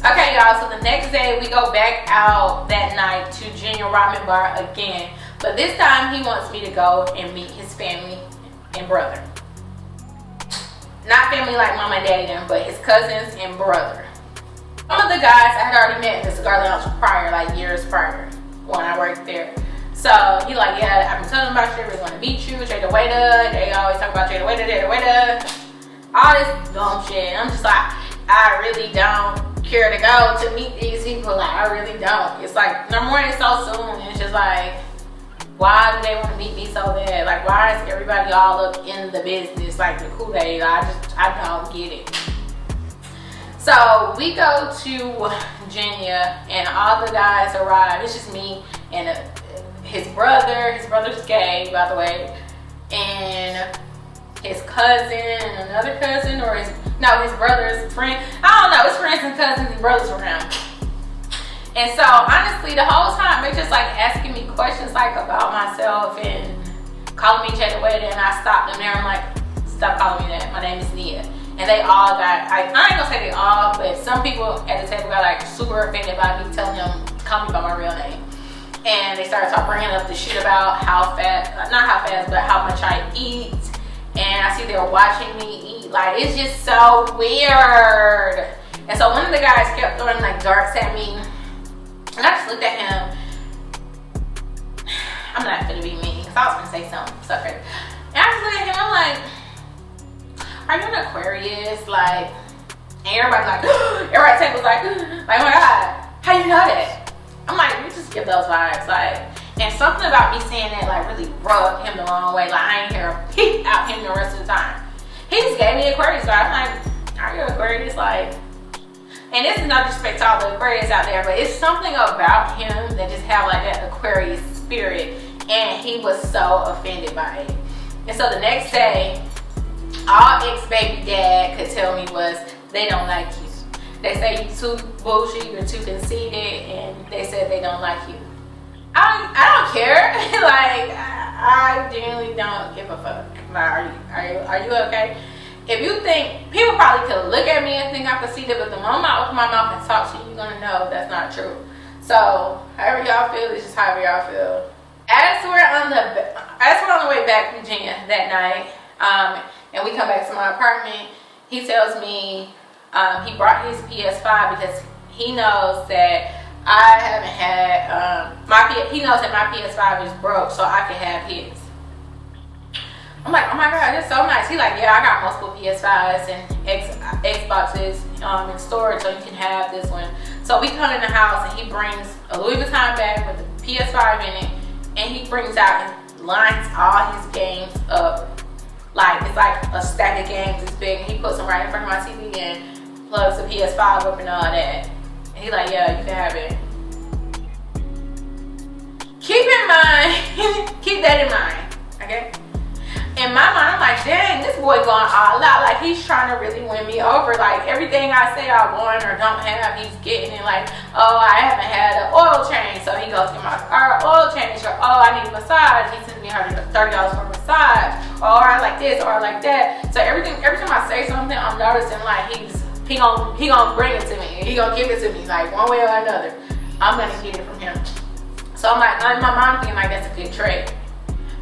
Okay, y'all, so the next day we go back out that night to Junior Ramen Bar again. But this time he wants me to go and meet his family and brother. Not family like mom and daddy them, but his cousins and brother. Some of the guys I had already met in the cigar lounge prior, like years prior, when I worked there. So he like, yeah, I've been telling them about you, we're gonna meet you, Jay the waiter. They always talk about Jay the waiter, all this dumb shit. And I'm just like, I really don't care to go to meet these people. Like, I really don't. It's like, number one, it's so soon. It's just like, why do they want to meet me so bad? Like, why is everybody all up in the business, like the Kool-Aid? I don't get it. So we go to Virginia and all the guys arrive. It's just me and his brother. His brother's gay, by the way. And his cousin, another cousin, or his brother's friend. I don't know, his friends and cousins and brothers around. And so honestly, the whole time they're just like asking me questions like about myself and calling me Jay the Waiter, and I stopped them there. I'm like, stop calling me that. My name is Nia. And they all got, I ain't gonna say they all, but some people at the table got like super offended by me telling them to call me by my real name. And they started bringing up the shit about how fast, not how fast, but how much I eat. And I see they're watching me eat. Like, it's just so weird. And so one of the guys kept throwing like darts at me. And I just looked at him. I'm not gonna be mean, because I was gonna say something so crazy. And I just looked at him, I'm like, are you an Aquarius? Like, and everybody's like, everybody's table's like, oh my God, how you know that? I'm like, you just give those vibes. Like, and something about me saying that like really rubbed him the wrong way. Like, I ain't hear a peep out him the rest of the time. He just gave me Aquarius vibe. I'm like, are you Aquarius? Like, and this is no disrespect to all the Aquarius out there, but it's something about him that just have like that Aquarius spirit, and he was so offended by it. And so the next day, all ex-baby dad could tell me was, they don't like you. They say you too bougie, you're too conceited, and they said they don't like you. I don't care. Like, I genuinely don't give a fuck. Like, are you okay? If you think, people probably could look at me and think I'm conceited, but the moment I open my mouth and talk to you, you're gonna know that's not true. So, however y'all feel, it's just however y'all feel. As we're on the way back to Virginia that night, and we come back to my apartment, he tells me he brought his PS5 because he knows that I haven't had he knows that my PS5 is broke, so I can have his. I'm like, oh my god, that's so nice. He's like, yeah, I got multiple PS5s and Xboxes in storage, so you can have this one. So we come in the house and he brings a Louis Vuitton bag with the PS5 in it, and he brings out and lines all his games up. Like, it's like a stack of games this big, and he puts them right in front of my TV and plugs the PS5 up and all that. And he's like, yeah, you can have it. Keep in mind, keep that in mind, okay? In my mind, I'm like, dang, this boy going all out. Like, he's trying to really win me over. Like, everything I say I want or don't have, he's getting it. Like, oh, I haven't had an oil change, so he goes to get my oil change. Or, oh, I need a massage. He sends me $30 for a massage. Or I like this, or I like that. So every time I say something, I'm noticing like he gonna bring it to me. He gonna give it to me, like one way or another. I'm gonna get it from him. So I'm like, in my mind thinking like that's a good trade.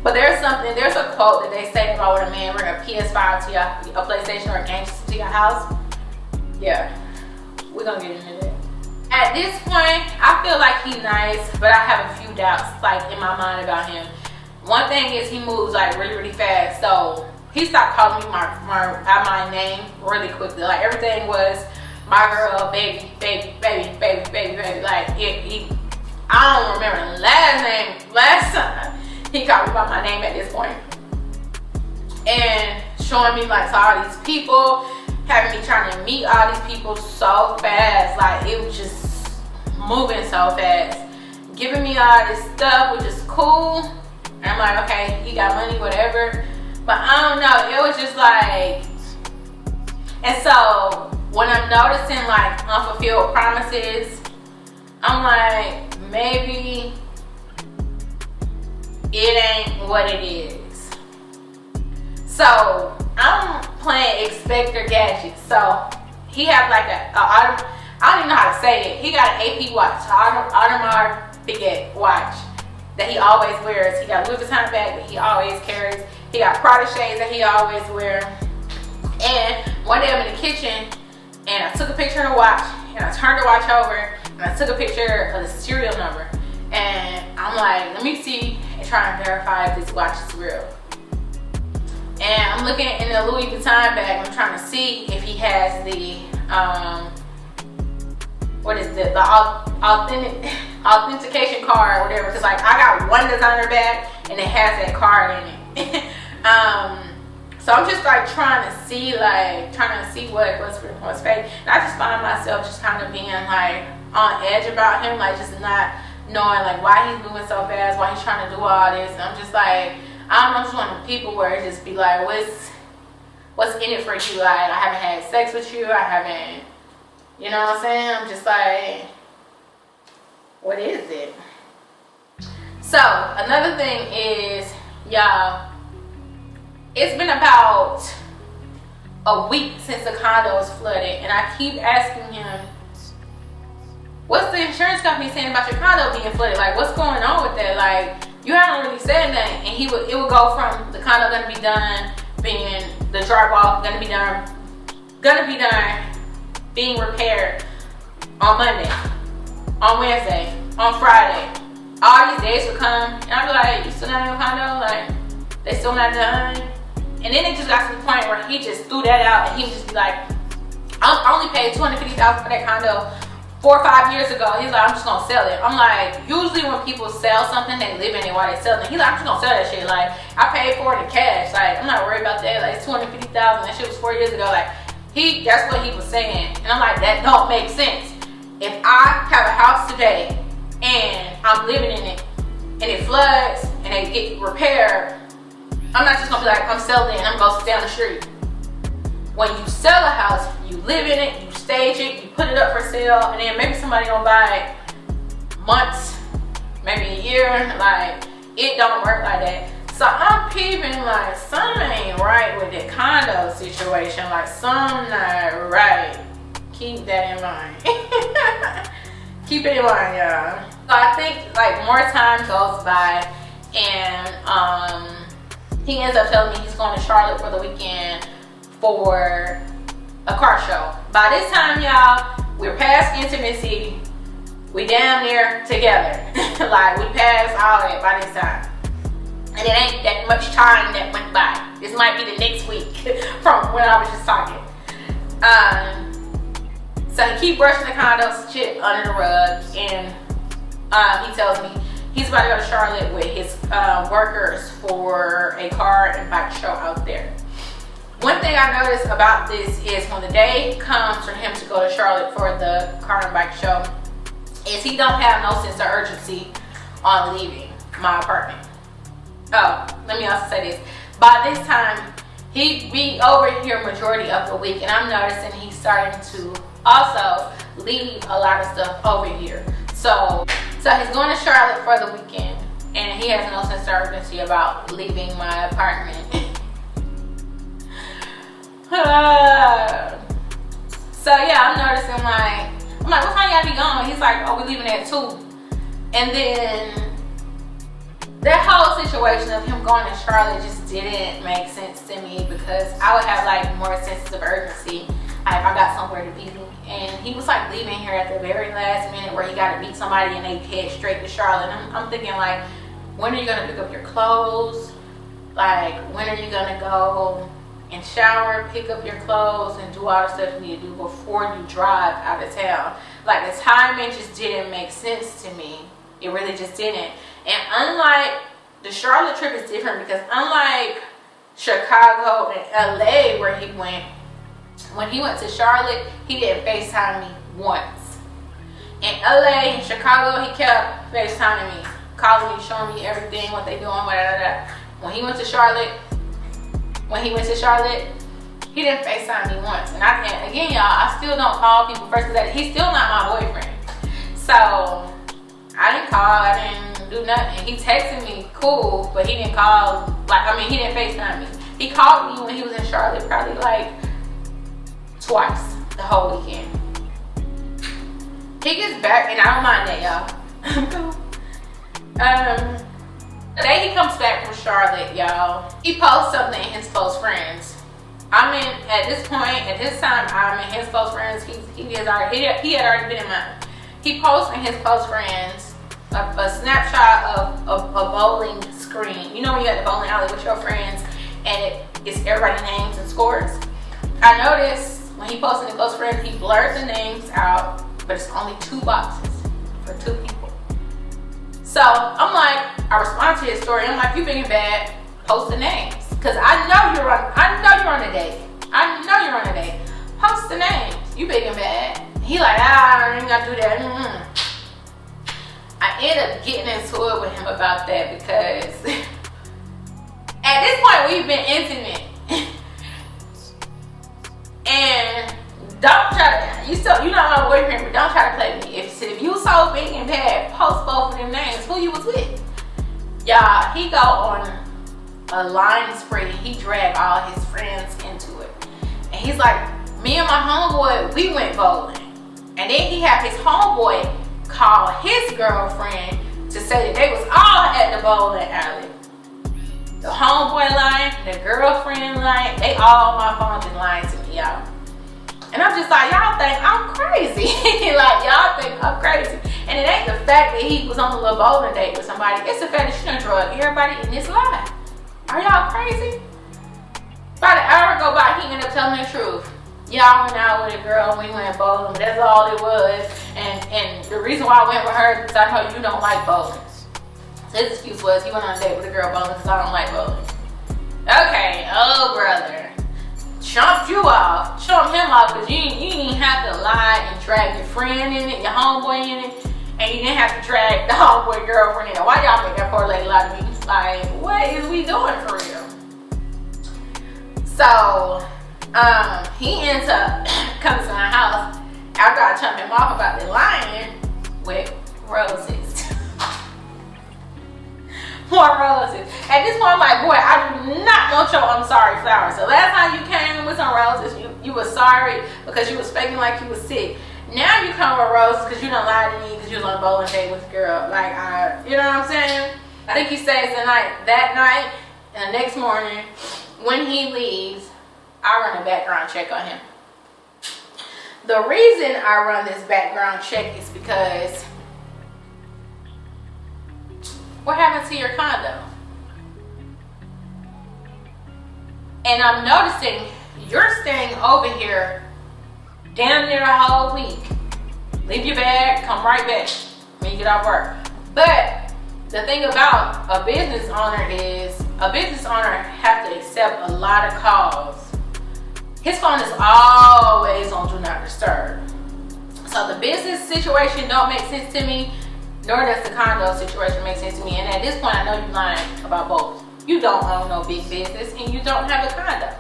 But there's a quote that they say about when a man bring a PS5 to a PlayStation or a game system to your house. Yeah, we're gonna get into that. At this point, I feel like he's nice, but I have a few doubts like in my mind about him. One thing is he moves like really, really fast. So he stopped calling me my name really quickly. Like everything was my girl, baby. Like I don't remember the last time he called me by my name at this point. And showing me like to all these people, having me trying to meet all these people so fast. Like it was just moving so fast. Giving me all this stuff, which is cool. And I'm like, okay, he got money, whatever. But I don't know, it was just like, and so when I'm noticing like unfulfilled promises, I'm like, maybe it ain't what it is. So I'm playing Expect or Gadget. So he had like I don't even know how to say it. He got an AP watch, Audemars Piguet watch that he always wears. He got a Louis Vuitton bag that he always carries. He got Prada shades that he always wears. And one day I'm in the kitchen and I took a picture of the watch and I turned the watch over and I took a picture of the serial number. And I'm like, let me see and try and verify if this watch is real. And I'm looking in the Louis Vuitton bag. I'm trying to see if he has the authentication card or whatever. Because like I got one designer bag and it has that card in it. So I'm just like trying to see what's real and what's fake. And I just find myself just kind of being like on edge about him, like just not knowing like why he's moving so fast, why he's trying to do all this. And I'm just like, I don't know, I'm just one of the people where it just be like, what's in it for you? Like, I haven't had sex with you, I haven't, you know what I'm saying? I'm just like, what is it? So, another thing is, y'all, it's been about a week since the condo was flooded, and I keep asking him, what's the insurance company saying about your condo being flooded? Like, what's going on with that? Like, you haven't really said nothing. And it would go from the condo gonna be done, being the drywall gonna be done, being repaired on Monday, on Wednesday, on Friday. All these days would come, and I'd be like, you still not in your condo? Like, they still not done? And then it just got to the point where he just threw that out, and he would just be like, I only paid $250,000 for that condo 4 or 5 years ago. He's like, I'm just gonna sell it. I'm like, usually when people sell something, they live in it while they sell it. He's like, I'm just gonna sell that shit. Like, I paid for it in cash. Like, I'm not worried about that. Like, it's $250,000. That shit was 4 years ago. Like, that's what he was saying. And I'm like, that don't make sense. If I have a house today and I'm living in it and it floods and they get repaired, I'm not just gonna be like, I'm selling it and I'm gonna go sit down the street. when you sell a house, you live in it, you stage it, you put it up for sale, and then maybe somebody gonna buy it months, maybe a year. Like, it don't work like that. So I'm peeping like something ain't right with the condo situation. Like, something not right. Keep that in mind. Keep it in mind, y'all. So I think like more time goes by, and he ends up telling me he's going to Charlotte for the weekend for a car show. By this time, y'all, we're past intimacy. We damn near together. Like, we passed all that by this time. And it ain't that much time that went by. This might be the next week from when I was just talking. So he keep brushing the condo shit under the rug, and he tells me he's about to go to Charlotte with his workers for a car and bike show out there. One thing I noticed about this is when the day comes for him to go to Charlotte for the car and bike show, is he don't have no sense of urgency on leaving my apartment. Oh, let me also say this. By this time, he be over here majority of the week, and I'm noticing he's starting to also leave a lot of stuff over here. So he's going to Charlotte for the weekend, and he has no sense of urgency about leaving my apartment. So yeah, I'm noticing I'm like, what time y'all be going? He's like, oh, we leaving at 2. And then that whole situation of him going to Charlotte just didn't make sense to me, because I would have like more sense of urgency if I got somewhere to be. And he was like leaving here at the very last minute where he got to meet somebody and they head straight to Charlotte. And I'm thinking like, when are you gonna pick up your clothes? Like, when are you gonna go and shower, pick up your clothes, and do all the stuff you need to do before you drive out of town? Like, the timing just didn't make sense to me. It really just didn't. And unlike the Charlotte trip is different, because unlike Chicago and LA where he went, when he went to Charlotte, he didn't FaceTime me once. In LA and Chicago, he kept FaceTiming me, calling me, showing me everything, what they doing, whatever. When he went to Charlotte, he didn't FaceTime me once. And again, y'all, I still don't call people first, because he's still not my boyfriend. So I didn't call, I didn't do nothing. He texted me, cool, but he didn't call, he didn't FaceTime me. He called me when he was in Charlotte probably like twice the whole weekend. He gets back, and I don't mind that, y'all. The day he comes back from Charlotte, y'all, he posts something in his close friends. At this time, I'm in his close friends. He had already been in mine. He posts in his close friends a snapshot of a bowling screen. You know when you at the bowling alley with your friends and it's everybody's names and scores? I noticed when he posted in close friends, he blurred the names out, but it's only 2 boxes for 2 people. So I'm like, I respond to his story. I'm like, you big and bad, post the names. Cause I know you're on a date. Post the names. You big and bad. He like, I ain't gotta do that. I end up getting into it with him about that, because at this point we've been intimate. And don't try to, you're not my boyfriend, but don't try to play me. If you so big and bad, post both of them names, who you was with. Y'all, he go on a line spree. He dragged all his friends into it. And he's like, me and my homeboy, we went bowling. And then he had his homeboy call his girlfriend to say that they was all at the bowling alley. The homeboy lying, the girlfriend lying, they all on my phone just lying to me, y'all. And I'm just like, y'all think I'm crazy. Like, y'all think I'm crazy. And it ain't the fact that he was on a little bowling date with somebody. It's the fact that she done drug everybody in this life. Are y'all crazy? About an hour go by, he ended up telling the truth. Y'all went out with a girl and we went bowling, but that's all it was. And the reason why I went with her is because I know you don't like bowling. So his excuse was he went on a date with a girl bowling because I don't like bowling. Okay, oh brother. Chumped him off, because you didn't have to lie and drag your friend in it, your homeboy in it, and you didn't have to drag the homeboy girlfriend in it. Why y'all make that poor lady lie to me? Like, what is we doing for real? So He ends up coming to my house after I tell him off about the lion with roses. More roses. At this point, I'm like, boy, I do not want your I'm sorry flowers. So last time you came with some roses, you were sorry because you was faking like you was sick. Now you come with roses because you done lied to me because you was on a bowling date with a girl. Like, you know what I'm saying? I think he stays the night that night, and the next morning, when he leaves, I run a background check on him. The reason I run this background check is because what happened to your condo? And I'm noticing you're staying over here damn near the whole week. Leave your bag, come right back when you get off work. But the thing about a business owner is a business owner has to accept a lot of calls. His phone is always on do not disturb. So the business situation don't make sense to me, nor does the condo situation make sense to me. And at this point, I know you're lying about both. You don't own no big business and you don't have a condo.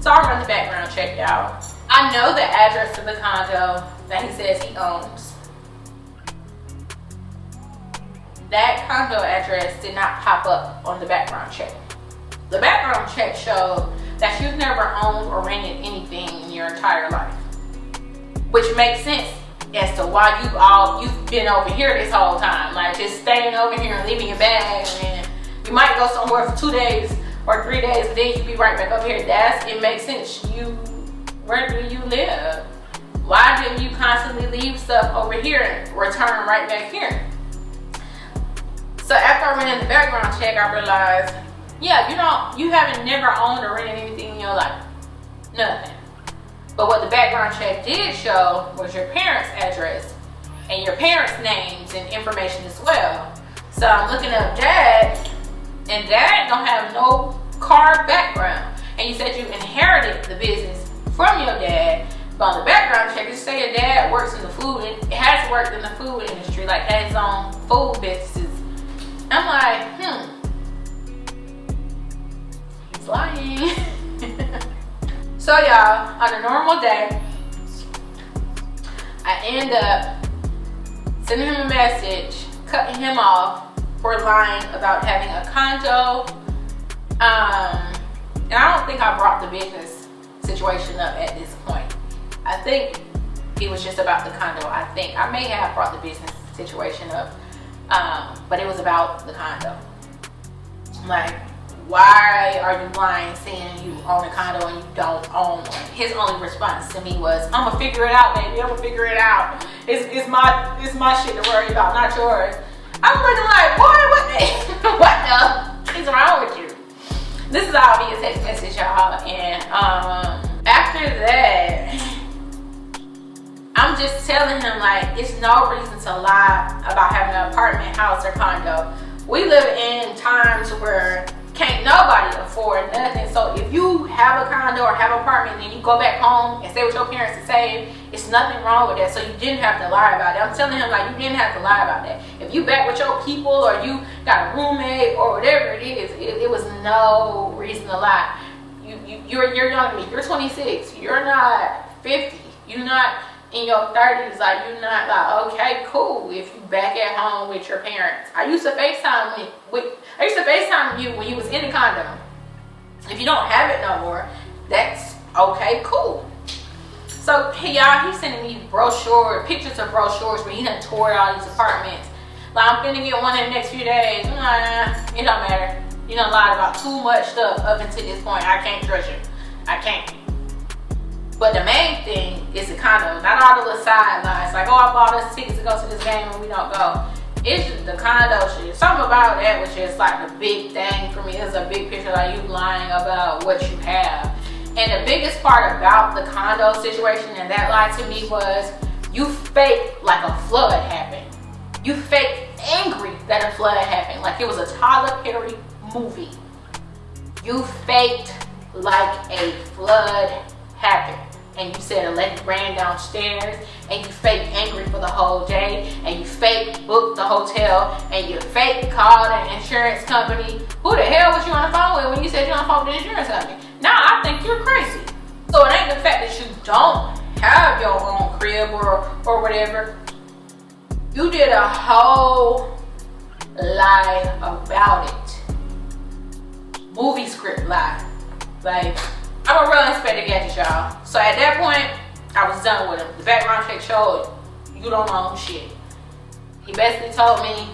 So I'll run the background check, y'all. I know the address of the condo that he says he owns. That condo address did not pop up on the background check. The background check showed that you've never owned or rented anything in your entire life, which makes sense as to why you've been over here this whole time, like just staying over here and leaving your bag, and you might go somewhere for 2 days or 3 days, and then you be right back over here. It makes sense. Where do you live? Why do you constantly leave stuff over here and return right back here? So after I ran in the background check, I realized, yeah, you haven't never owned or rented anything in your life. Nothing. But what the background check did show was your parents' address and your parents' names and information as well. So I'm looking up Dad, and Dad don't have no car background. And you said you inherited the business from your dad. But on the background check, it say your dad works in the food, and it has worked in the food industry, like has his own food businesses. I'm like, he's lying. So y'all, on a normal day, I end up sending him a message, cutting him off for lying about having a condo. And I don't think I brought the business situation up at this point. I think it was just about the condo. I may have brought the business situation up, but it was about the condo. Like, why are you lying saying you own a condo and you don't own one? His only response to me was, I'm gonna figure it out, baby. I'm gonna figure it out. It's my shit to worry about, not yours. I'm looking like, boy, what the is wrong with you? This is all via text message, y'all. And after that, I'm just telling him, like, it's no reason to lie about having an apartment, house, or condo. We live in times where can't nobody afford nothing. So if you have a condo or have an apartment and you go back home and stay with your parents to save, it's nothing wrong with that. So you didn't have to lie about it. I'm telling him, like, you didn't have to lie about that. If you back with your people or you got a roommate or whatever it is, it was no reason to lie. You're younger than me. You're 26. You're not 50. You're not in your 30s. Like, you're not like, okay, cool, if you back at home with your parents. I used to FaceTime you when you was in the condo. If you don't have it no more, that's okay, cool. So y'all, he's sending me pictures of brochures where he done toured all these apartments. Like, I'm finna get one in the next few days. It don't matter. You done lied about too much stuff up until this point. I can't trust you. I can't. But the main thing is the condo, not all the little side lies. Like, oh, I bought us tickets to go to this game and we don't go. It's just the condo shit. Something about that was just like the big thing for me. It's a big picture, like you lying about what you have. And the biggest part about the condo situation and that lie to me was you faked like a flood happened. You faked angry that a flood happened. Like it was a Tyler Perry movie. You faked like a flood happened. And you said a lady ran downstairs, and you fake angry for the whole day, and you fake booked the hotel, and you fake called an insurance company. Who the hell was you on the phone with when you said you're on the phone with the insurance company? Now I think you're crazy. So it don't have your own crib or whatever. You did a whole lie about it. Movie script lie. Like, I'm a real Inspector Gadget, y'all. So at that point, I was done with him. The background check showed you don't own shit. He basically told me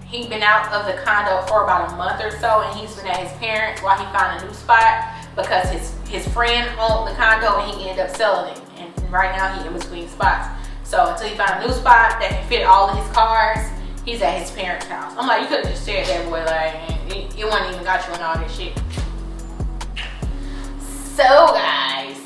he'd been out of the condo for about a month or so, and he's been at his parents while he found a new spot because his friend owned the condo and he ended up selling it. And right now he in between spots. So until he found a new spot that can fit all of his cars, he's at his parents' house. I'm like, you could have just said that, boy. Like, it wouldn't even got you in all this shit. So guys,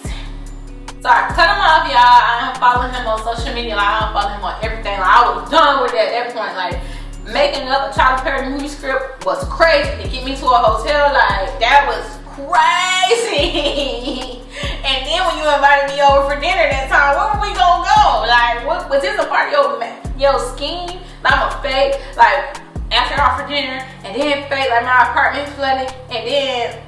so I cut him off, y'all. I unfollowed him on social media. Like, I unfollowed him on everything. Like, I was done with it at that point. Like, making up a Tyler Perry movie script was crazy to get me to a hotel. Like, that was crazy. And then when you invited me over for dinner that time, where were we gonna go? Like, what was this a part of your scheme? Like, I'm a fake. Like, after off for dinner, and then fake like my apartment flooded, and then.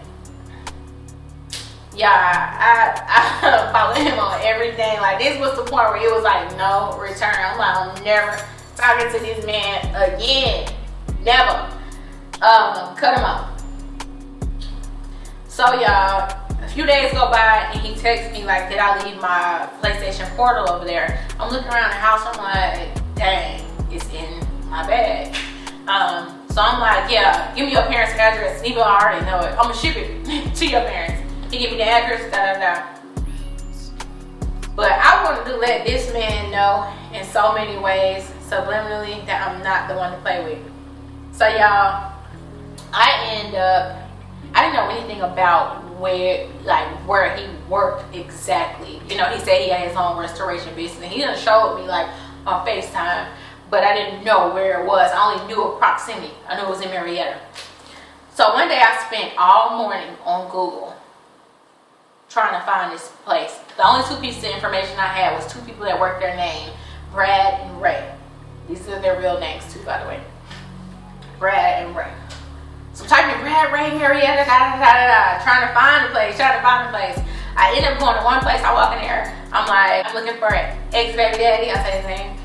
Yeah, I followed him on everything. Like, this was the point where it was like no return. I'm like, I'm never talking to this man again. Never. Cut him off. So y'all, a few days go by and he texts me like, did I leave my PlayStation Portal over there? I'm looking around the house. I'm like, dang, it's in my bag. So I'm like, yeah, give me your parents' address. Even though I already know it, I'm gonna ship it to your parents. He give me the address, But I wanted to let this man know in so many ways, subliminally, that I'm not the one to play with. So y'all, I didn't know anything about where he worked exactly. You know, he said he had his own restoration business. He done showed me like on FaceTime, but I didn't know where it was. I only knew a proximity. I knew it was in Marietta. So one day I spent all morning on Google trying to find this place. The only two pieces of information I had was two people that worked their name, Brad and Ray. These are their real names too, by the way. Brad and Ray. So typing Brad, Ray, Marietta, trying to find the place. I end up going to one place. I walk in there. I'm like, I'm looking for an ex-baby daddy. I say his name.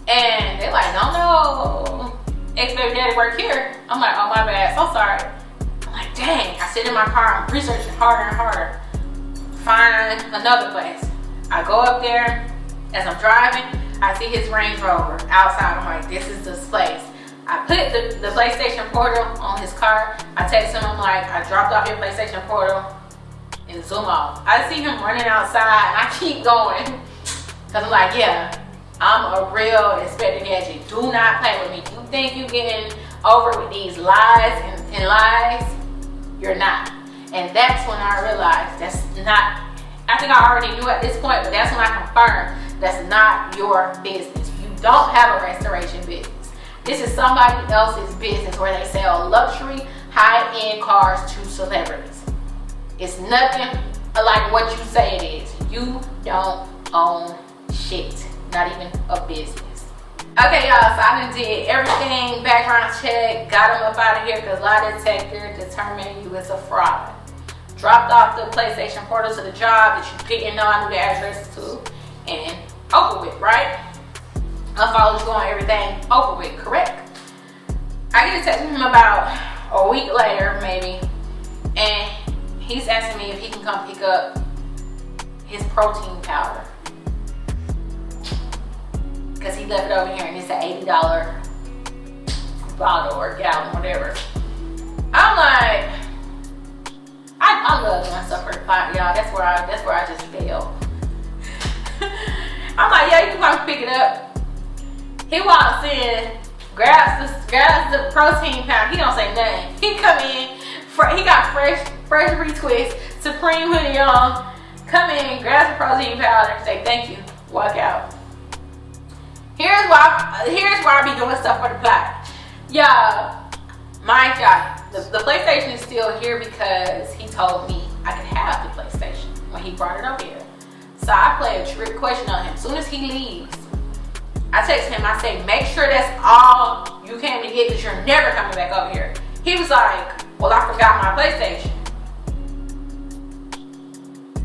And they're like, no. Ex-baby daddy work here. I'm like, oh my bad, so sorry. I'm like, dang. I sit in my car. I'm researching harder and harder. Find another place. I go up there. As I'm driving, I see his Range Rover outside. I'm like, this is this place. I put the PlayStation Portal on his car. I text him, I'm like, I dropped off your PlayStation Portal, and zoom off. I see him running outside, and I keep going. Because I'm like, yeah, I'm a real Inspector Gadget. Do not play with me. You think you getting over with these lies and lies? You're not. And that's when I realized that's not, I think I already knew at this point, but that's when I confirmed that's not your business. You don't have a restoration business. This is somebody else's business where they sell luxury, high-end cars to celebrities. It's nothing like what you say it is. You don't own shit, not even a business. Okay, y'all, so I done did everything, background check, got him up out of here because lie detector determined you was a fraud. Dropped off the PlayStation Portal to the job that you didn't know I knew the address to, and over with, right? Unfollowed you on everything, over with, correct? I get a text from him about a week later, maybe, and he's asking me if he can come pick up his protein powder. Because he left it over here and it's an $80 bottle or gallon, whatever. I'm like, I love doing stuff for the pot, y'all. That's where I just fail. I'm like, yeah, you can come pick it up. He walks in, grabs the protein powder. He don't say nothing. He come in, he got fresh retwist, Supreme hoodie on. Come in, grabs the protein powder, say thank you, walk out. Here's why I be doing stuff for the plot. Y'all, mind y'all, the PlayStation is still here because he told me I could have the PlayStation when he brought it over here. So I play a trick question on him. As soon as he leaves, I text him, I say, make sure that's all you came to get because you're never coming back over here. He was like, well, I forgot my PlayStation.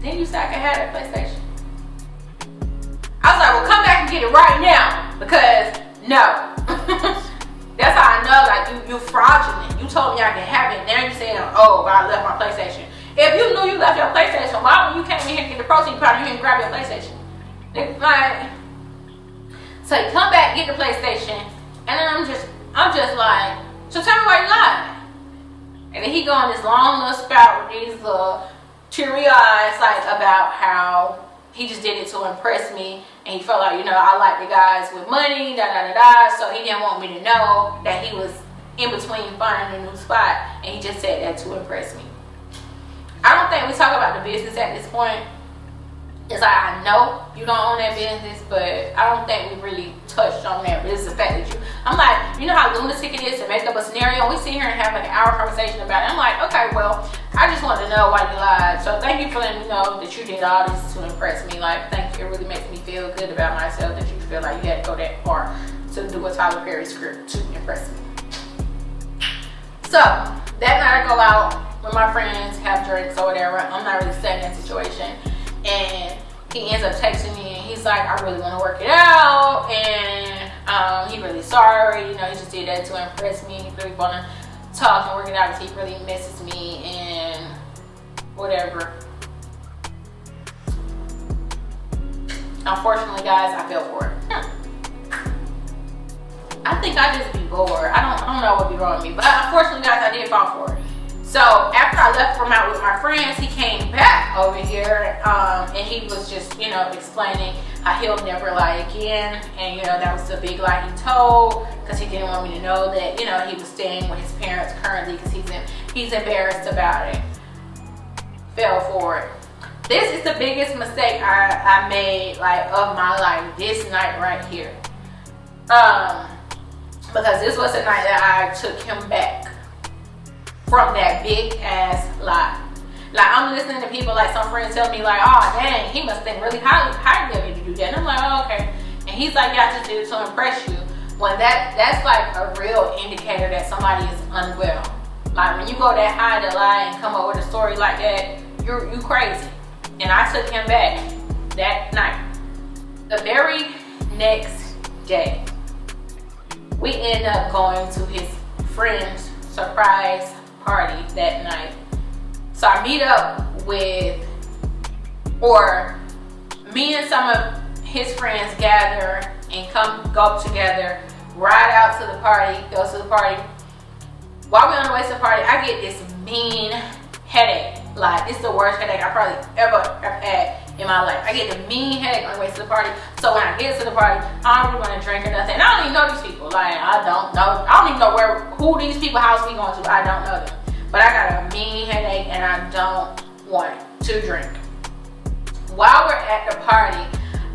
Then you said I could have that PlayStation. will come back and get it right now, because no. That's how I know, like, you fraudulent. You told me I can have it. Now you're saying, oh, but I left my PlayStation. If you knew you left your PlayStation, why when you came in here to get the protein powder, you didn't grab your PlayStation? Like, so you come back, get the PlayStation, and then I'm just like, so tell me why you lied. And then he go on this long little spout with these little teary eyes, like, about how he just did it to impress me, and he felt like, you know, I like the guys with money, so he didn't want me to know that he was in between finding a new spot, and he just said that to impress me. I don't think we talk about the business at this point. It's like, I know you don't own that business, but I don't think we really touched on that. But it's the fact that I'm like, you know how lunatic it is to make up a scenario? We sit here and have like an hour conversation about it. I'm like, okay, well, I just wanted to know why you lied. So thank you for letting me know that you did all this to impress me. Like, thank you. It really makes me feel good about myself that you feel like you had to go that far to do a Tyler Perry script to impress me. So that night I go out with my friends, have drinks or whatever. I'm not really sad in that situation. And he ends up texting me and he's like, I really want to work it out, and he really sorry, you know, he just did that to impress me. He really want to talk and work it out because he really misses me and whatever. Unfortunately, guys, I fell for it. I think I just be bored. I don't know what be wrong with me, but unfortunately, guys, I did fall for it. So after I left from out with my friends, he came back over here, and he was just, you know, explaining how he'll never lie again, and you know that was the big lie he told, because he didn't want me to know that, you know, he was staying with his parents currently because he's embarrassed about it. Fell for it. This is the biggest mistake I made, like, of my life this night right here, because this was the night that I took him back from that big ass lie. Like, I'm listening to people, like some friends tell me like, oh dang, he must think really highly of you to do that. And I'm like, oh, okay. And he's like, yeah, I just did it to impress you. When that's like a real indicator that somebody is unwell. Like, when you go that high to lie and come up with a story like that, you crazy. And I took him back that night. The very next day, we end up going to his friend's surprise party that night. So I meet up with, or me and some of his friends gather and go up together, ride out to the party, go to the party. While we're on the way to the party, I get this mean headache. Like, it's the worst headache I probably ever have had in my life. I get the mean headache on the way to the party. So when I get to the party, I don't really want to drink or nothing. And I don't even know these people. Like, I don't even know who these people house we going to. I don't know them. But I got a mean headache and I don't want to drink. While we're at the party,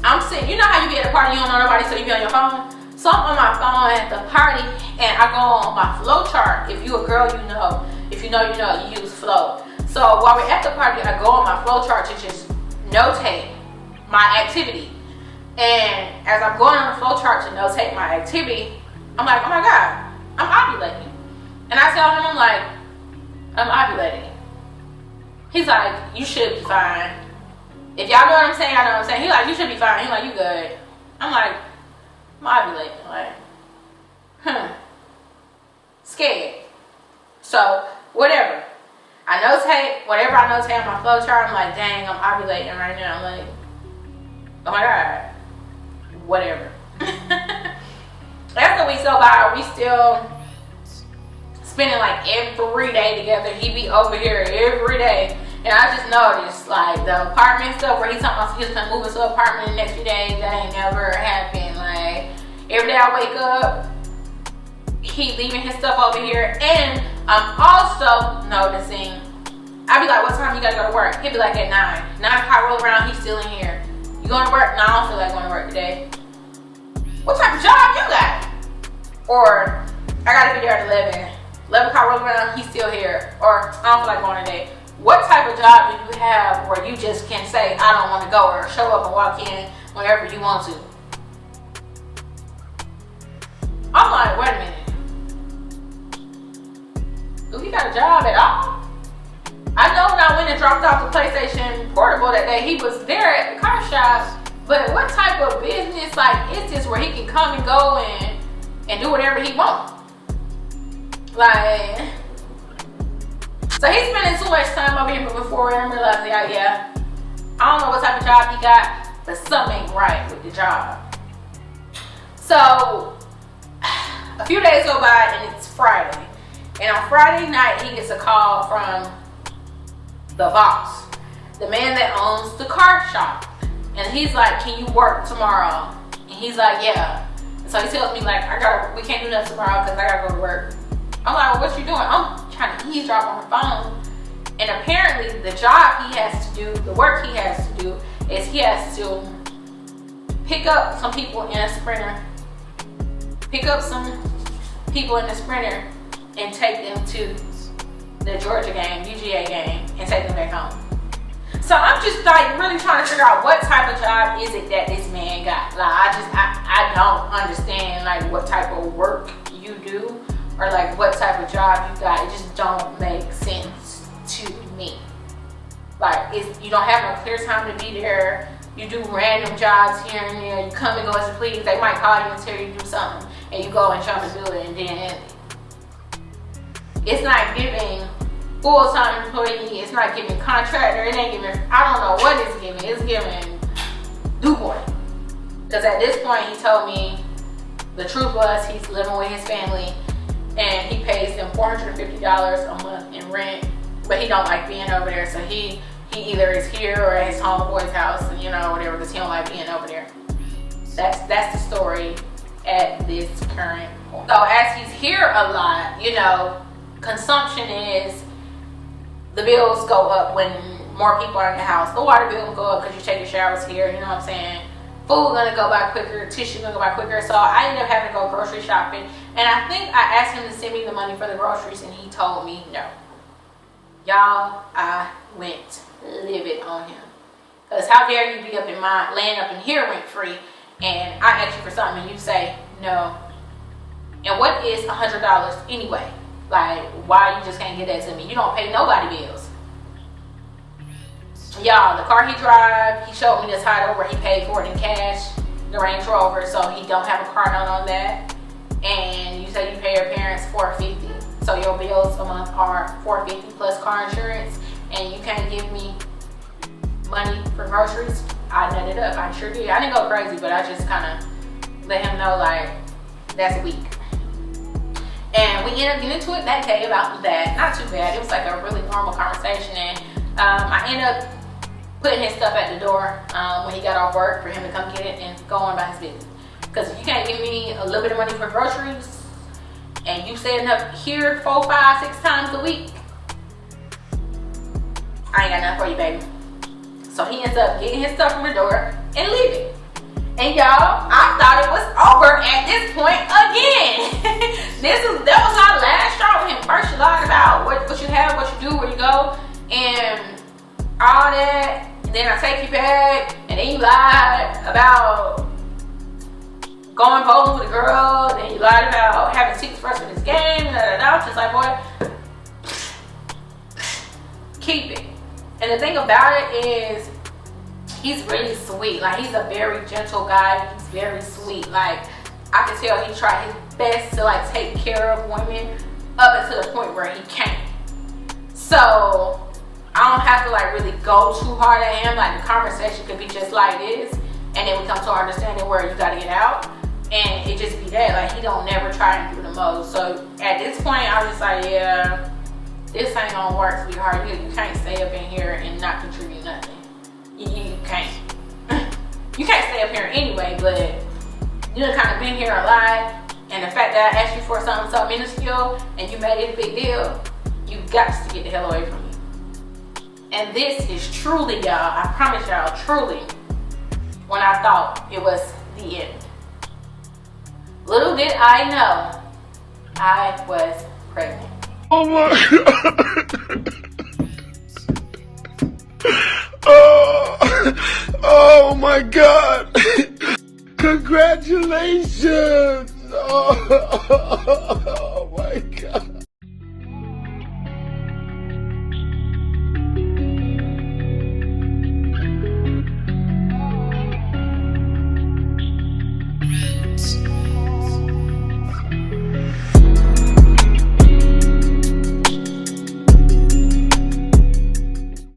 I'm sitting, you know how you be at a party, you don't know nobody, so you be on your phone? So I'm on my phone at the party and I go on my flow chart. If you a girl, you know. If you know, you know, you use flow. So while we're at the party, I go on my flow chart to just notate my activity. And as I'm going on the flow chart to notate my activity, I'm like, oh my God, I'm ovulating. And I tell him, I'm like, I'm ovulating. He's like, you should be fine. If y'all know what I'm saying, I know what I'm saying. He's like, you should be fine. He's like, you good. I'm like, I'm ovulating. Like, scared. So, whatever. I notate, whatever I notate on my flow chart, I'm like, dang, I'm ovulating right now. I'm like, oh my God, whatever. After we so by, we still spending like every day together. He be over here every day. And I just noticed, like, the apartment stuff where he's talking about he was gonna move into an apartment in the next few days, that ain't never happened. Like, every day I wake up, he leaving his stuff over here. And I'm also noticing, I be like, what time you gotta go to work? He'll be like, at 9. 9 o'clock roll around, he's still in here. You going to work? No, I don't feel like going to work today. What type of job you got? Or, I gotta be there at 11. 11 o'clock roll around, he's still here. Or, I don't feel like going today. What type of job do you have where you just can say, I don't want to go, or show up and walk in whenever you want to? I'm like, wait a minute. Do he got a job at all? I know when I went and dropped off the PlayStation Portable that day, he was there at the car shop But what type of business like is this where he can come and go and do whatever he wants? Like, so he's spending too much time over here before I'm realizing, yeah, I don't know what type of job he got, but something ain't right with the job. So a few days go by and it's Friday. And on Friday night, he gets a call from the boss, the man that owns the car shop. And he's like, can you work tomorrow? And he's like, yeah. So he tells me like, we can't do nothing tomorrow because I gotta go to work. I'm like, well, what you doing? I'm trying to eavesdrop on the phone. And apparently the job he has to do, the work he has to do, is he has to pick up some people in a Sprinter. Pick up some people in the Sprinter and take them to the Georgia game, UGA game, and take them back home. So I'm just like really trying to figure out what type of job is it that this man got. Like I don't understand like what type of work you do or like what type of job you got. It just don't make sense to me. Like you don't have no clear time to be there. You do random jobs here and there. You come and go as you please. They might call you and tell you to do something, and you go and show them the building, and then it's not giving full-time employee. It's not giving contractor. It ain't giving. I don't know what it's giving. It's giving DuPont. Because at this point, he told me the truth was he's living with his family, and he pays them $450 a month in rent. But he don't like being over there, so he either is here or at his homeboy's house, and whatever, because he don't like being over there. That's the story at this current point. So as he's here a lot, consumption is the bills go up when more people are in the house. The water bill will go up because you take your showers here. You know what I'm saying? Food gonna go by quicker. Tissue gonna go by quicker. So I ended up having to go grocery shopping, and I think I asked him to send me the money for the groceries, and he told me no. Y'all, I went livid on him. Because how dare you be up in my laying up in here rent free, and I ask you for something and you say no. And what is $100 anyway? Like, why you just can't get that to me? You don't pay nobody bills. Y'all, the car he drive, he showed me this title where he paid for it in cash, the Range Rover, so he don't have a car note on that. And you say you pay your parents $450. So your bills a month are $450 plus car insurance, and you can't give me money for groceries. I nutted up. I sure did. I didn't go crazy, but I just kind of let him know like that's weak. And we ended up getting into it that day about that. Not too bad. It was like a really normal conversation, and I ended up putting his stuff at the door when he got off work for him to come get it and go on by his business. Because if you can't give me a little bit of money for groceries, and you setting up here 4, 5, 6 times a week, I ain't got nothing for you, baby. So he ends up getting his stuff from the door and leaving. And y'all, I thought it was over at this point again. That was our last straw with him. First you lied about what you have, what you do, where you go, and all that. And then I take you back, and then you lied about going bowling with a girl, then you lied about having tickets for us for this game, I'm just like, boy, keep it. And the thing about it is, he's really sweet. Like, he's a very gentle guy. He's very sweet. Like, I can tell he tried his best to like take care of women up until the point where he can't. So I don't have to like really go too hard at him. Like, the conversation could be just like this, and then we come to our understanding where you gotta get out. And it just be that, like, he don't never try and do the most. So at this point, I was just like, yeah, this ain't gonna work, sweetheart. You can't stay up in here and not contribute nothing. You can't. You can't stay up here anyway, but you done kind of been here a lot. And the fact that I asked you for something so minuscule and you made it a big deal, you got to get the hell away from me. And this is truly, y'all, I promise y'all, truly, when I thought it was the end. Little did I know, I was pregnant. Oh my God. Oh my God. Congratulations. Oh.